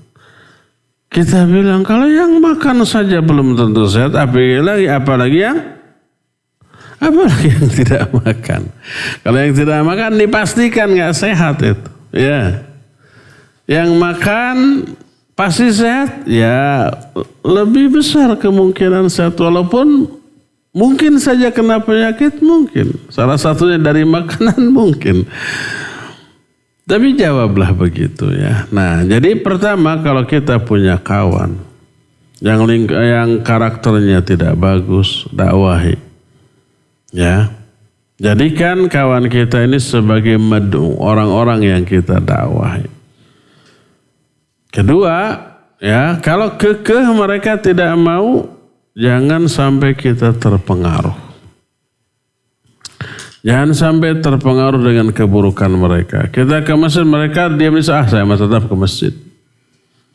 Kita bilang kalau yang makan saja belum tentu sehat, apalagi yang tidak makan. Kalau yang tidak makan dipastikan nggak sehat itu, ya. Yang makan pasti sehat, ya lebih besar kemungkinan sehat, walaupun mungkin saja kena penyakit, mungkin. Salah satunya dari makanan mungkin. Tapi jawablah begitu ya. Nah, jadi pertama kalau kita punya kawan yang karakternya tidak bagus, dakwahi. Ya. Jadikan kawan kita ini sebagai madu, orang-orang yang kita dakwahi. Kedua, ya, kalau kekeh mereka tidak mau, jangan sampai kita terpengaruh. Jangan sampai terpengaruh dengan keburukan mereka. Kita ke masjid, mereka diam di sana, saya tetap ke masjid.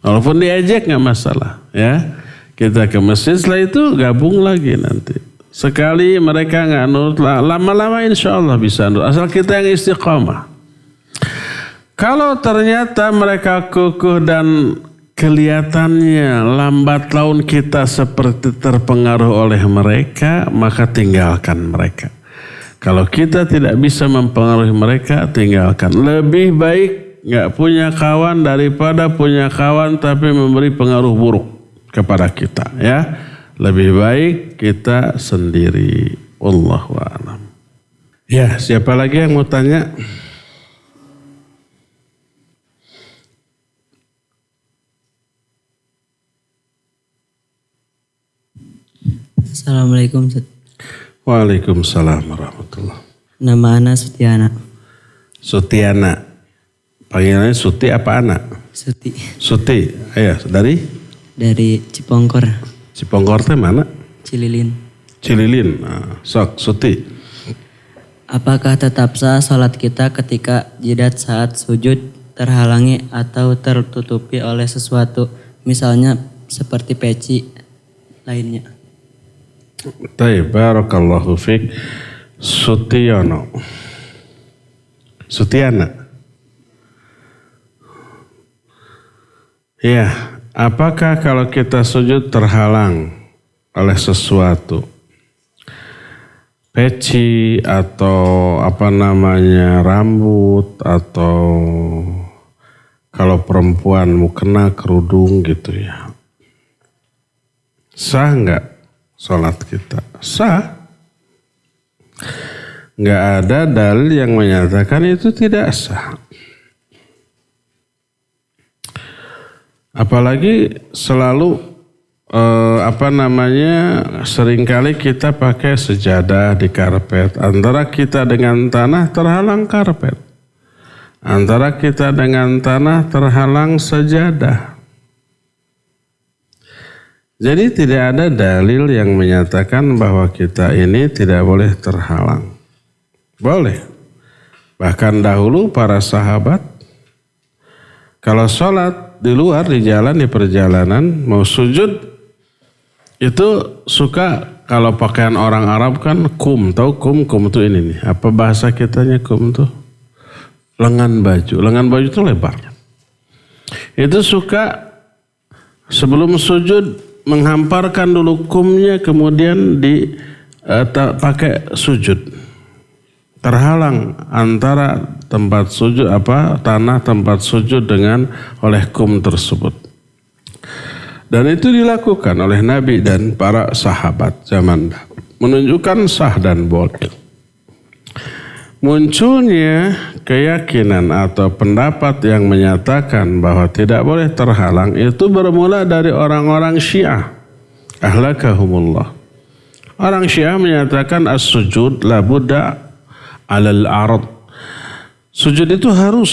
Walaupun diajak nggak masalah, ya. Kita ke masjid, setelah itu gabung lagi nanti. Sekali mereka nggak nurut, lama-lama insya Allah bisa nurut. Asal kita yang istiqamah. Kalau ternyata mereka kukuh dan kelihatannya lambat laun kita seperti terpengaruh oleh mereka, maka tinggalkan mereka. Kalau kita tidak bisa mempengaruhi mereka, tinggalkan. Lebih baik nggak punya kawan daripada punya kawan tapi memberi pengaruh buruk kepada kita, ya. Lebih baik kita sendiri. Wallahu a'lam. Ya, siapa lagi yang mau tanya? Assalamualaikum. Waalaikumsalam warahmatullahi. Nama Ana Sutiana. Sutiana. Panggilannya Suti apa Ana? Suti. Suti. Ayo, dari Cipongkor. Cipongkor teh mana? Cililin. Cililin. Nah, sok Suti. Apakah tetap sah salat kita ketika jidat saat sujud terhalangi atau tertutupi oleh sesuatu, misalnya seperti peci lainnya? Baik, barakallahu fiik. Sutiana. Ya, apakah kalau kita sujud terhalang oleh sesuatu? Peci atau rambut, atau kalau perempuan mukena kerudung gitu ya. Sah enggak sholat kita? Sah. Nggak ada dalil yang menyatakan itu tidak sah. Apalagi selalu seringkali kita pakai sejadah di karpet. Antara kita dengan tanah terhalang karpet. Antara kita dengan tanah terhalang sejadah. Jadi tidak ada dalil yang menyatakan bahwa kita ini tidak boleh terhalang. Boleh. Bahkan dahulu para sahabat Kalau sholat di luar, di jalan, di perjalanan, mau sujud, itu suka kalau pakaian orang Arab kan kum. Tahu kum? Kum itu ini nih. Apa bahasa kitanya kum tuh? Lengan baju. Lengan baju itu lebar. Itu suka sebelum sujud menghamparkan dulu kumnya, kemudian pakai sujud. Terhalang antara tempat sujud tanah tempat sujud dengan oleh kum tersebut. Dan itu dilakukan oleh Nabi dan para sahabat zaman dahulu, menunjukkan sah dan boleh. Munculnya keyakinan atau pendapat yang menyatakan bahwa tidak boleh terhalang itu bermula dari orang-orang Syiah. Ahlakahumullah. Orang Syiah menyatakan as-sujud la budda alal ard. Sujud itu harus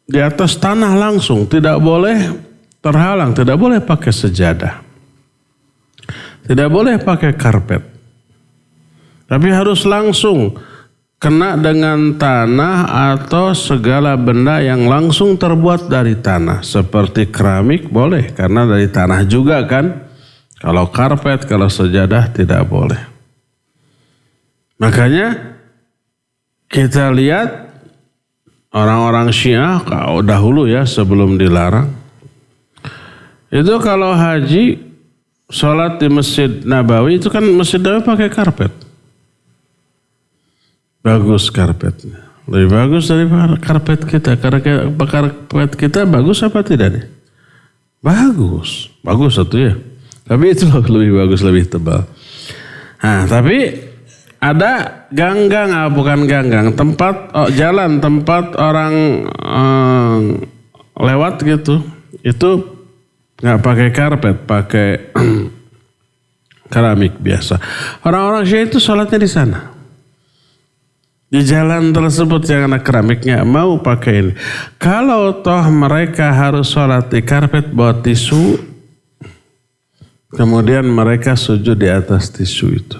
di atas tanah langsung, tidak boleh terhalang, tidak boleh pakai sejadah. Tidak boleh pakai karpet. Tapi harus langsung kena dengan tanah atau segala benda yang langsung terbuat dari tanah. Seperti keramik boleh karena dari tanah juga kan. Kalau karpet, kalau sejadah tidak boleh. Makanya kita lihat orang-orang Syiah dahulu ya sebelum dilarang. Itu kalau haji, sholat di Masjid Nabawi itu kan Masjid Nabawi pakai karpet. Bagus karpetnya. Lebih bagus dari karpet kita. Karena karpet kita bagus apa tidak nih? Bagus. Bagus satu ya. Tapi itu lebih bagus, lebih tebal. Nah tapi ada ganggang, bukan ganggang, jalan tempat orang lewat gitu. Itu nggak pakai karpet, pakai keramik biasa. Orang-orang Syiah itu sholatnya di sana. Di jalan tersebut yang ada keramiknya mau pakai ini. Kalau toh mereka harus sholat di karpet bawa tisu, kemudian mereka sujud di atas tisu itu.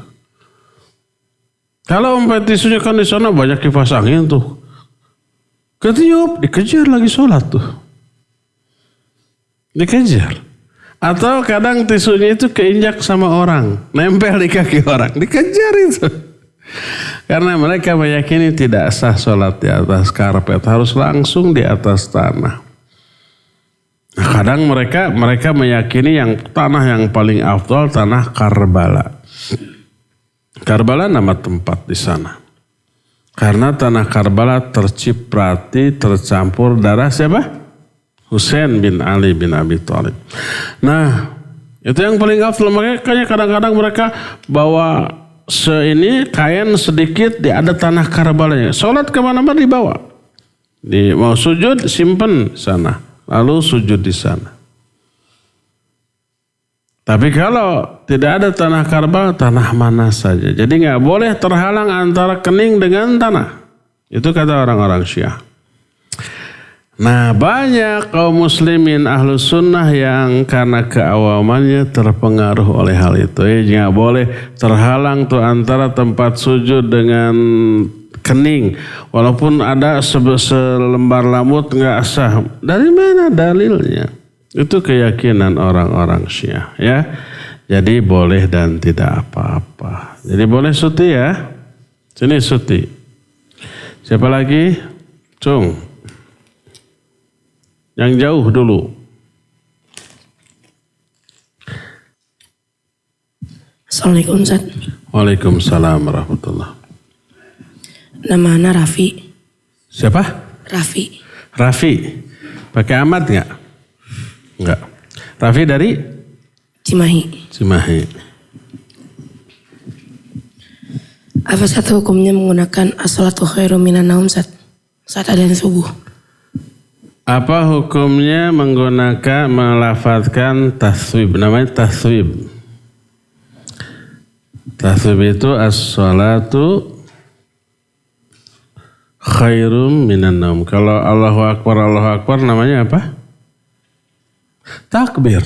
Kalau umpet tisunya kan di sana banyak kipas angin tuh. Ketiup, dikejar lagi sholat tuh. Dikejar. Atau kadang tisunya itu keinjak sama orang. Nempel di kaki orang. Dikejar itu. Karena mereka meyakini tidak sah sholat di atas karpet. Harus langsung di atas tanah. Nah, kadang mereka meyakini yang tanah yang paling afdal tanah Karbala. Karbala nama tempat di sana. Karena tanah Karbala terciprati, tercampur darah siapa? Husain bin Ali bin Abi Thalib. Nah, itu yang paling afdal. Makanya kadang-kadang mereka bawa kain sedikit, ada tanah Karbalanya. Sholat kemana-mana dibawa. Mau sujud, simpen sana. Lalu sujud di sana. Tapi kalau tidak ada tanah Karbala, tanah mana saja. Jadi nggak boleh terhalang antara kening dengan tanah. Itu kata orang-orang Syiah. Nah banyak kaum muslimin ahlu sunnah yang karena keawamannya terpengaruh oleh hal itu. Nggak boleh terhalang tuh antara tempat sujud dengan kening. Walaupun ada selembar lamut nggak sah. Dari mana dalilnya? Itu keyakinan orang-orang Syiah ya. Jadi boleh dan tidak apa-apa. Jadi boleh suti ya. Sini suti. Siapa lagi? Cung. Yang jauh dulu. Assalamualaikum Ustaz. Waalaikumsalam warahmatullah. Nama Ana Raffi. Siapa? Raffi. Raffi. Pakai amat nggak? Enggak. Raffi dari? Cimahi. Cimahi. Apa satu hukumnya menggunakan as-salatu khairum minan naum saat adzan subuh? Apa hukumnya melafadzkan taswib? Namanya taswib. Taswib itu as-salatu khairum minan naum. Kalau Allahu Akbar namanya apa? Takbir.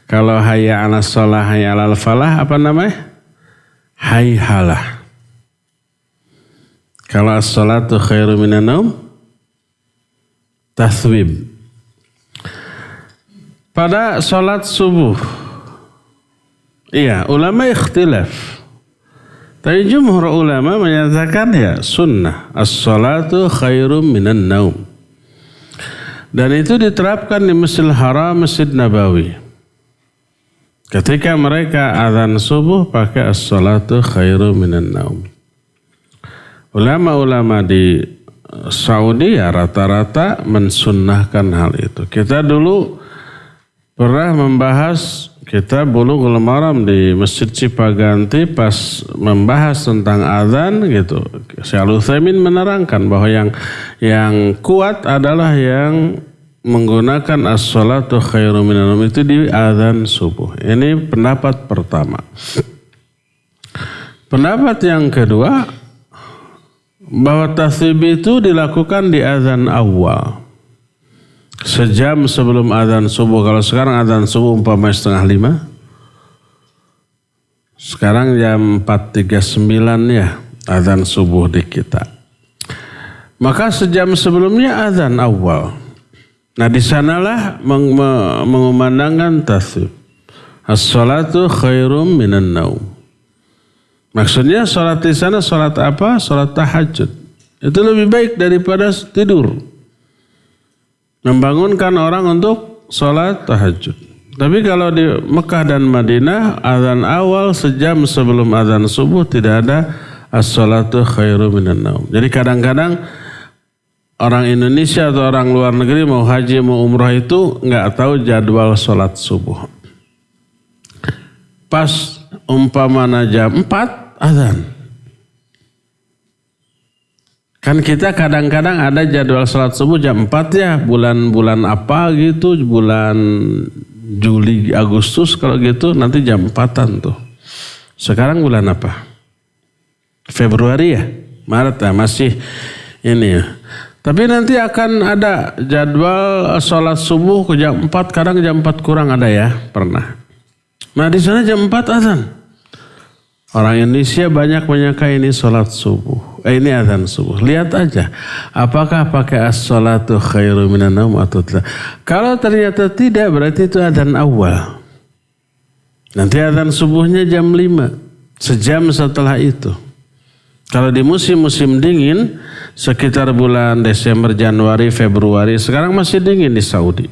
Kalau hayya 'alas shalah, hayya 'alal falah apa namanya? Hayhalah. Kalau as-salatu khairu minan naum, tathwib. Pada sholat subuh, iya ulama ikhtilaf. Tapi jumhur ulama menyatakan ya sunnah. As-salatu khairum minan naum. Dan itu diterapkan di Masjidil Haram, Masjid Nabawi. Ketika mereka azan subuh pakai as-salatu khairum minan naum. Ulama-ulama di Saudi ya rata-rata mensunnahkan hal itu. Kita dulu pernah membahas kitab Bulughul Maram di Masjid Cipaganti pas membahas tentang azan gitu. Syekh Al-Utsaimin menerangkan bahwa yang kuat adalah yang menggunakan as-salatu khairum minan naum itu di azan subuh. Ini pendapat pertama. Pendapat yang kedua bahwa tathwib itu dilakukan di azan awal. Sejam sebelum azan subuh. Kalau sekarang azan subuh umpamanya 4:30. Sekarang jam 4:39 ya azan subuh di kita. Maka sejam sebelumnya azan awal. Nah di sanalah mengumandangkan tathwib. As-salatu khairum minan naum. Maksudnya salat di sana salat apa? Salat tahajud. Itu lebih baik daripada tidur. Membangunkan orang untuk sholat tahajud. Tapi kalau di Mekah dan Madinah, azan awal sejam sebelum azan subuh tidak ada as-salatu khairu minan naum. Jadi kadang-kadang orang Indonesia atau orang luar negeri mau haji mau umrah itu nggak tahu jadwal sholat subuh. Pas umpamana jam 4 azan. Kan kita kadang-kadang ada jadwal sholat subuh jam 4 ya, bulan-bulan apa gitu, bulan Juli, Agustus kalau gitu nanti jam 4-an tuh. Sekarang bulan apa? Februari ya? Maret ya, masih ini ya. Tapi nanti akan ada jadwal sholat subuh ke jam 4, kadang jam 4 kurang ada ya, pernah. Nah di sana jam 4 azan. Orang Indonesia banyak menyangka ini sholat subuh. Ini azan subuh. Lihat aja. Apakah pakai as-salatu khairu minan naum atau tidak. Kalau ternyata tidak berarti itu azan awal. Nanti azan subuhnya jam 5. Sejam setelah itu. Kalau di musim-musim dingin. Sekitar bulan Desember, Januari, Februari. Sekarang masih dingin di Saudi.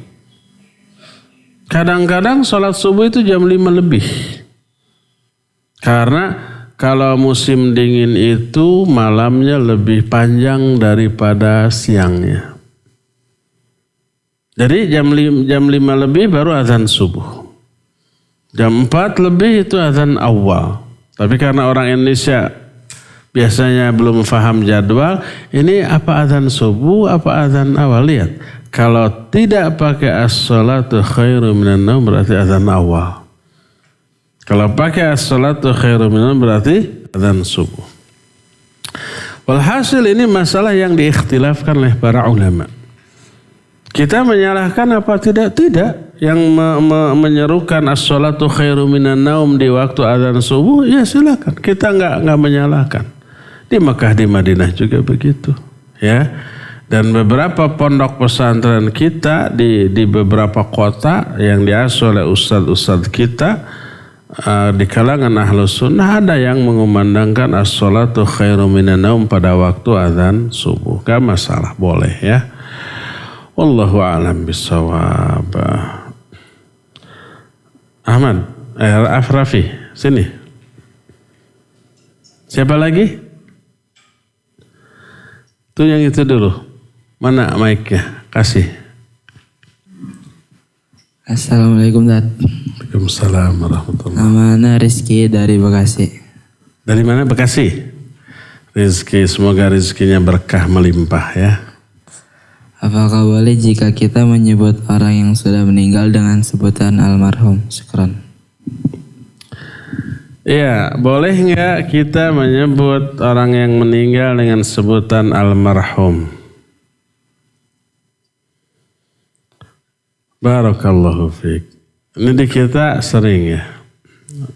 Kadang-kadang sholat subuh itu jam 5 lebih. Karena kalau musim dingin itu malamnya lebih panjang daripada siangnya. Jadi jam 5 lebih baru azan subuh. Jam 4 lebih itu azan awal. Tapi karena orang Indonesia biasanya belum paham jadwal, ini apa azan subuh, apa azan awal. Lihat, kalau tidak pakai as-salatu khairu minan naum berarti azan awal. Kalau pakai as-salatu khairu minan naum berarti azan subuh. Walhasil ini masalah yang diikhtilafkan oleh para ulama. Kita menyalahkan apa tidak? Tidak. Yang menyerukan as-salatu khairu minan naum di waktu azan subuh, ya silakan. Kita enggak menyalahkan. Di Mekah, di Madinah juga begitu. Ya. Dan beberapa pondok pesantren kita di beberapa kota yang diasuh oleh ustadz-ustadz kita, di kalangan ahlus sunnah ada yang mengumandangkan as-salatu khairu minan naum pada waktu azan subuh. Gak masalah, boleh ya. Wallahu a'lam bissawab. Ahmad, Rafi, sini. Siapa lagi? Itu yang itu dulu. Mana mic-nya? Kasih. Assalamualaikum Dad. Waalaikumsalam warahmatullahi wabarakatuh. Namanya Rizky dari Bekasi. Dari mana? Bekasi. Rizky, semoga rizkinya berkah melimpah ya. Apakah boleh jika kita menyebut orang yang sudah meninggal dengan sebutan almarhum? Syukran. Iya, boleh nggak kita menyebut orang yang meninggal dengan sebutan almarhum? Barakallahu fiik. Ini di kita sering ya.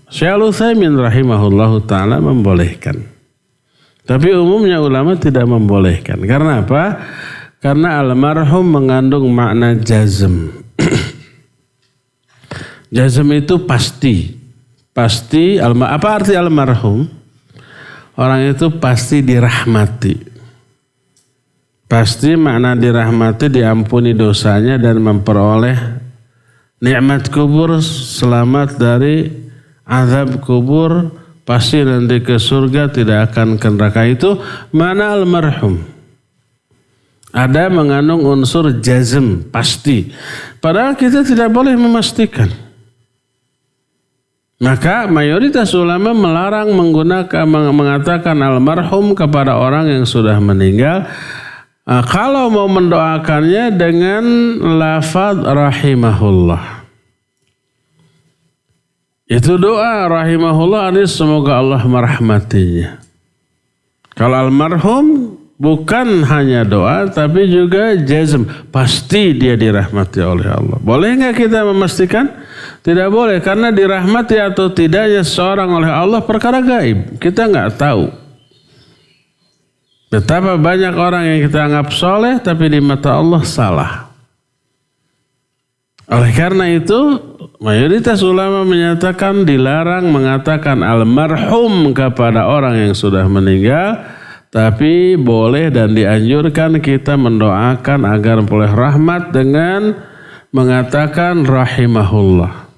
Syekh Al-Utsaimin rahimahullahu ta'ala membolehkan. Tapi umumnya ulama tidak membolehkan. Karena apa? Karena almarhum mengandung makna jazm. Jazm itu pasti. Pasti, apa arti almarhum? Orang itu pasti dirahmati. Pasti makna dirahmati, diampuni dosanya dan memperoleh nikmat kubur, selamat dari azab kubur, pasti nanti ke surga, tidak akan ke neraka. Itu makna almarhum. Ada mengandung unsur jazm, pasti. Padahal kita tidak boleh memastikan. Maka mayoritas ulama melarang mengatakan almarhum kepada orang yang sudah meninggal. Kalau mau mendoakannya dengan lafaz rahimahullah. Itu doa rahimahullah, ini semoga Allah merahmatinya. Kalau almarhum bukan hanya doa tapi juga jazm, pasti dia dirahmati oleh Allah. Boleh nggak kita memastikan? Tidak boleh, karena dirahmati atau tidaknya seorang oleh Allah perkara gaib. Kita nggak tahu. Betapa banyak orang yang kita anggap soleh tapi di mata Allah salah. Oleh karena itu, mayoritas ulama menyatakan dilarang mengatakan almarhum kepada orang yang sudah meninggal. Tapi boleh dan dianjurkan kita mendoakan agar memperoleh rahmat dengan mengatakan rahimahullah.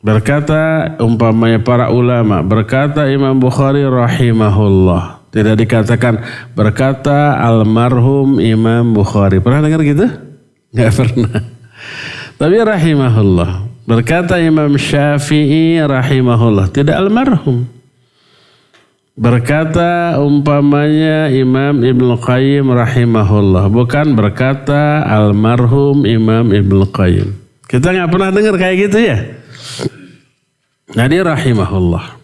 Berkata umpamanya para ulama, berkata Imam Bukhari rahimahullah. Tidak dikatakan berkata almarhum Imam Bukhari. Pernah dengar gitu? Enggak pernah. Tapi rahimahullah. Berkata Imam Syafi'i rahimahullah. Tidak almarhum. Berkata umpamanya Imam Ibnu Qayyim rahimahullah. Bukan berkata almarhum Imam Ibnu Qayyim. Kita nggak pernah dengar kayak gitu ya. Jadi rahimahullah.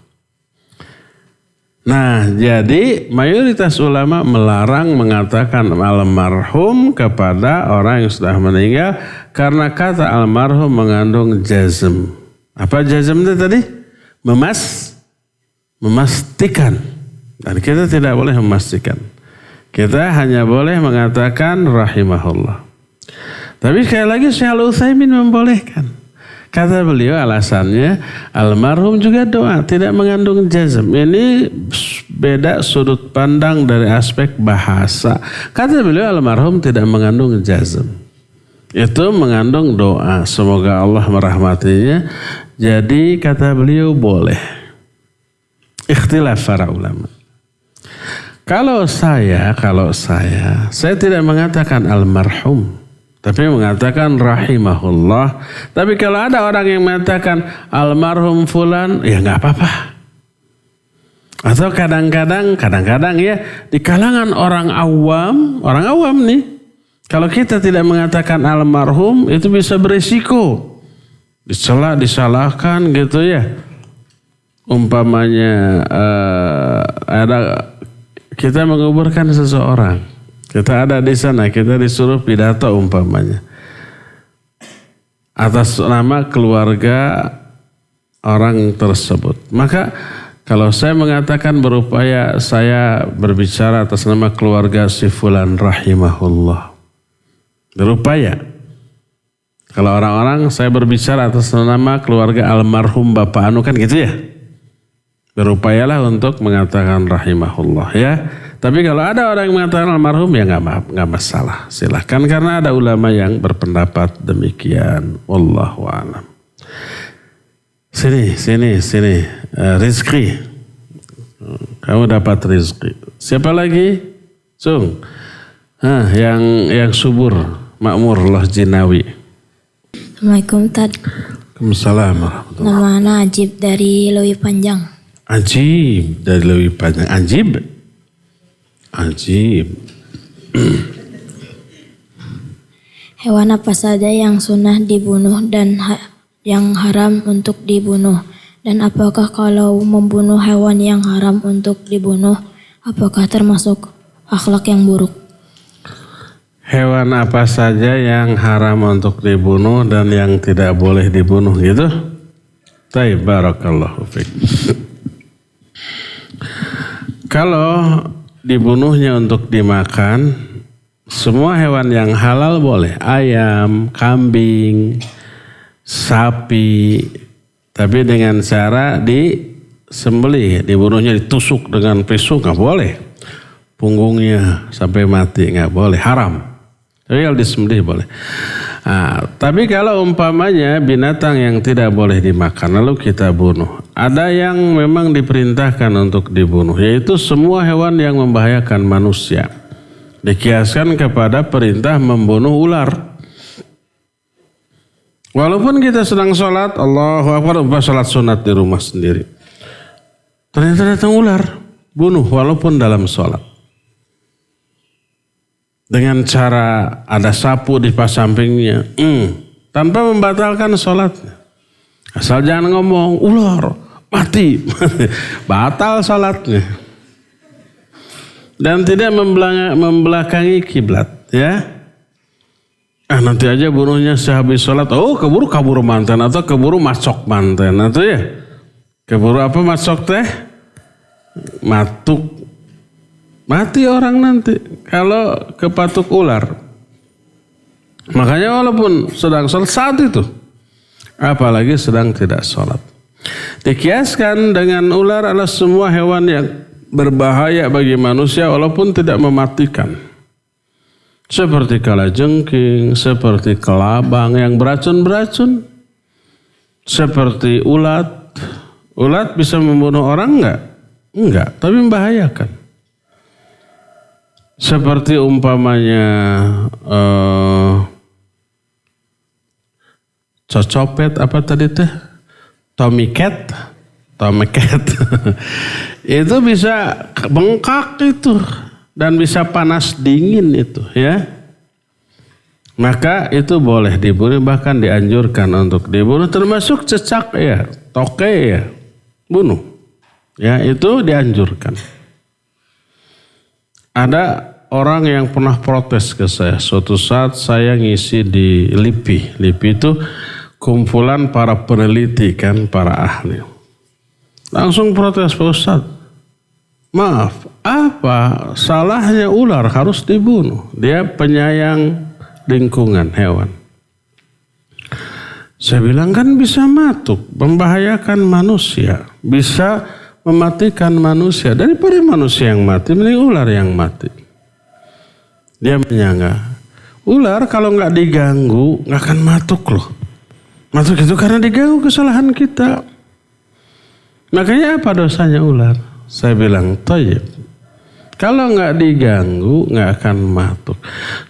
Nah, jadi mayoritas ulama melarang mengatakan almarhum kepada orang yang sudah meninggal karena kata almarhum mengandung jazm. Apa jazm itu tadi? Memastikan. Dan kita tidak boleh memastikan. Kita hanya boleh mengatakan rahimahullah. Tapi sekali lagi Syekh Al-Utsaimin membolehkan. Kata beliau alasannya almarhum juga doa, tidak mengandung jazm. Ini beda sudut pandang dari aspek bahasa. Kata beliau almarhum tidak mengandung jazm. Itu mengandung doa, semoga Allah merahmatinya. Jadi kata beliau boleh. Ikhtilaf para ulama. Kalau saya tidak mengatakan almarhum, tapi mengatakan rahimahullah. Tapi kalau ada orang yang mengatakan almarhum fulan, ya nggak apa-apa. Atau kadang-kadang ya di kalangan orang awam nih, kalau kita tidak mengatakan almarhum itu bisa berisiko disalahkan gitu ya. Umpamanya kita menguburkan seseorang. Kita ada di sana, kita disuruh pidato umpamanya. Atas nama keluarga orang tersebut. Maka kalau saya mengatakan berupaya saya berbicara atas nama keluarga si fulan rahimahullah. Berupaya. Kalau orang-orang saya berbicara atas nama keluarga almarhum Bapak Anu kan gitu ya. Berupayalah untuk mengatakan rahimahullah ya. Tapi kalau ada orang yang mengatakan almarhum ya nggak masalah. Silahkan karena ada ulama yang berpendapat demikian. Wallahu a'lam. Sini. Rizki. Kamu dapat rizki. Siapa lagi? Sung. Yang subur, makmur loh Jinawi. Assalamualaikum Tad. Waalaikumsalam. Nama Ana Ajib dari Lewi Panjang. Ajib dari Lewi Panjang. Ajib. Hewan apa saja yang sunnah dibunuh dan yang haram untuk dibunuh? Dan apakah kalau membunuh hewan yang haram untuk dibunuh, apakah termasuk akhlak yang buruk? Hewan apa saja yang haram untuk dibunuh dan yang tidak boleh dibunuh gitu? Baik, barakallahu fiik. Kalau dibunuhnya untuk dimakan, Semua hewan yang halal boleh. Ayam, kambing, sapi. Tapi dengan cara disembelih, dibunuhnya ditusuk dengan pisau nggak boleh. Punggungnya sampai mati nggak boleh, haram. Tapi kalau disembelih boleh. Nah, tapi kalau umpamanya binatang yang tidak boleh dimakan lalu kita bunuh. Ada yang memang diperintahkan untuk dibunuh, yaitu semua hewan yang membahayakan manusia. Dikiaskan kepada perintah membunuh ular. Walaupun kita sedang sholat, Allahu Akbar, sholat sunat di rumah sendiri. Ternyata datang ular, bunuh walaupun dalam sholat. Dengan cara ada sapu di pas sampingnya, tanpa membatalkan sholatnya. Asal jangan ngomong, ular, mati, batal sholatnya. Dan tidak membelakangi kiblat, ya. Nanti aja bunuhnya sehabis sholat. Oh, keburu manten atau keburu masuk manten atau ya. Keburu apa masuk teh? Matuk. Mati orang nanti kalau kepatuk ular. Makanya walaupun sedang sholat saat itu, apalagi sedang tidak sholat. Dikiaskan dengan ular adalah semua hewan yang berbahaya bagi manusia walaupun tidak mematikan. Seperti kalajengking, seperti kelabang yang beracun-beracun. Seperti ulat. Ulat bisa membunuh orang enggak? Enggak, tapi membahayakan. Seperti umpamanya cocopet apa tadi teh? Tomcat. Itu bisa bengkak itu dan bisa panas dingin itu, ya. Maka itu boleh dibunuh, bahkan dianjurkan untuk dibunuh, termasuk cecak ya, toke ya, bunuh. Ya, itu dianjurkan. Ada orang yang pernah protes ke saya. Suatu saat saya ngisi di LIPI. LIPI itu kumpulan para peneliti kan, para ahli. Langsung protes, Pak Ustadz. Maaf, apa salahnya ular harus dibunuh? Dia penyayang lingkungan hewan. Saya bilang kan bisa matuk, membahayakan manusia. Bisa mematikan manusia. Daripada manusia yang mati, mending ular yang mati. Dia menyangka, ular kalau nggak diganggu nggak akan matuk loh. Matuk itu karena diganggu kesalahan kita. Makanya apa dosanya ular? Saya bilang, thayyib. Kalau nggak diganggu nggak akan matuk.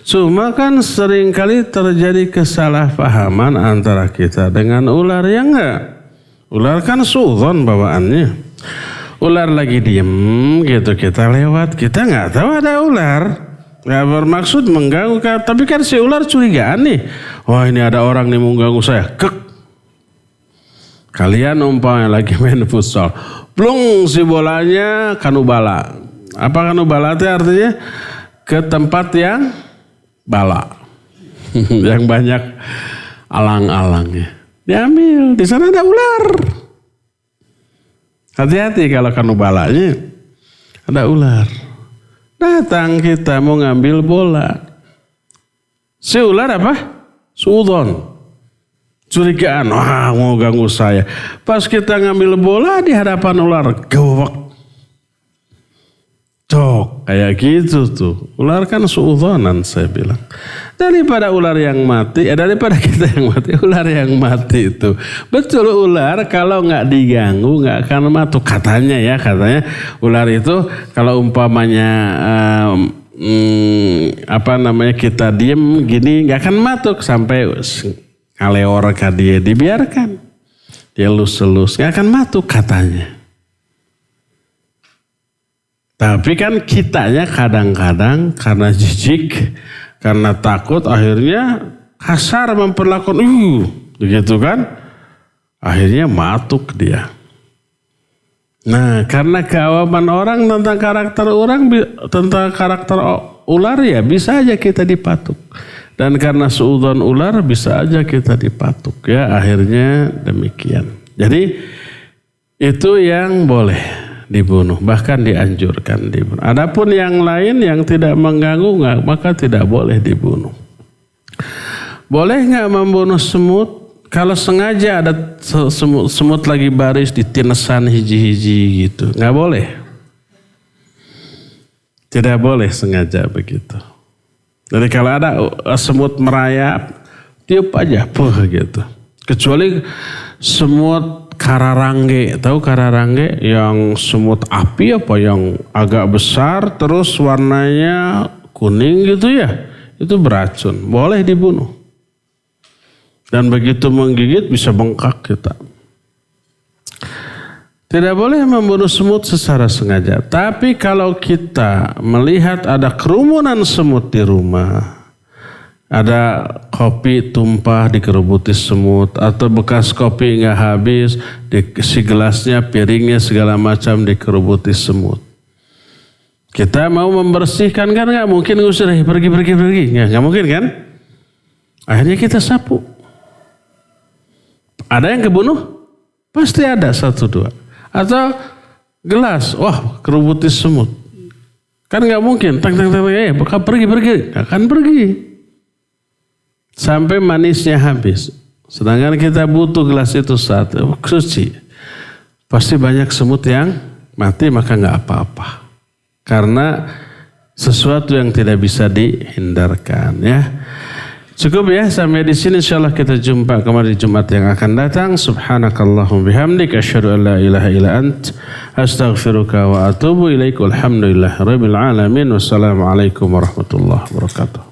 Cuma kan seringkali terjadi kesalahpahaman antara kita dengan ular, ya nggak? Ular kan sudzon bawaannya. Ular lagi diem gitu, kita lewat, kita nggak tahu ada ular, nggak bermaksud mengganggu, tapi kan si ular curigaan nih, wah ini ada orang nih mau ganggu saya, kalian umpamanya lagi main futsal, plung si bolanya kanubala. Apa kanubala itu artinya? Ke tempat yang bala, yang banyak alang-alangnya, diambil, di sana ada ular. Hati-hati kalau kanubalanya ada ular. Datang kita mau ngambil bola. Si ular apa? Suudon. Curigaan, wah mau ganggu saya. Pas kita ngambil bola di hadapan ular, gawak. Cok, kayak gitu tuh. Ular kan suudonan, saya bilang. Daripada ular yang mati, daripada kita yang mati, ular yang mati itu. Betul, ular kalau nggak diganggu nggak akan matuk. Katanya ular itu kalau umpamanya kita diem gini nggak akan matuk sampai ngaleor ke dia, dibiarkan. Dia elus-elus, nggak akan matuk katanya. Tapi kan kitanya kadang-kadang karena jijik, karena takut akhirnya kasar memperlakukan, begitu kan? Akhirnya matuk dia. Nah, karena keawaman orang tentang karakter ular ya bisa aja kita dipatuk. Dan karena suudzon ular bisa aja kita dipatuk ya, akhirnya demikian. Jadi itu yang boleh. dibunuh, bahkan dianjurkan dibunuh. Adapun yang lain yang tidak mengganggu maka tidak boleh dibunuh. Boleh nggak membunuh semut? Kalau sengaja ada semut lagi baris di tinesan hiji-hiji gitu, nggak boleh. Tidak boleh sengaja begitu. Jadi kalau ada semut merayap, tiup aja, gitu. Kecuali semut kararangge, tahu kararangge yang semut api apa yang agak besar terus warnanya kuning gitu ya, itu beracun, boleh dibunuh. Dan begitu menggigit bisa bengkak kita. Tidak boleh membunuh semut secara sengaja. Tapi kalau kita melihat ada kerumunan semut di rumah, ada kopi tumpah dikerubuti semut, atau bekas kopi nggak habis, si gelasnya, piringnya segala macam dikerubuti semut. Kita mau membersihkan kan nggak mungkin ngusir, pergi, nggak mungkin kan? Akhirnya kita sapu. Ada yang kebunuh? Pasti ada 1-2. Atau gelas, wah kerubuti semut. Kan nggak mungkin, pergi, akan pergi. Sampai manisnya habis. Sedangkan kita butuh gelas itu saat suci. Pasti banyak semut yang mati maka nggak apa-apa. Karena sesuatu yang tidak bisa dihindarkan ya. Cukup ya sampai di sini, insyaallah kita jumpa kembali di Jumat yang akan datang. Subhanakallahumma bihamdika asyhadu an la ilaha illa ant astaghfiruka wa atubu ilaik. Walhamdulillahirabbil alamin. Wassalamualaikum warahmatullahi wabarakatuh.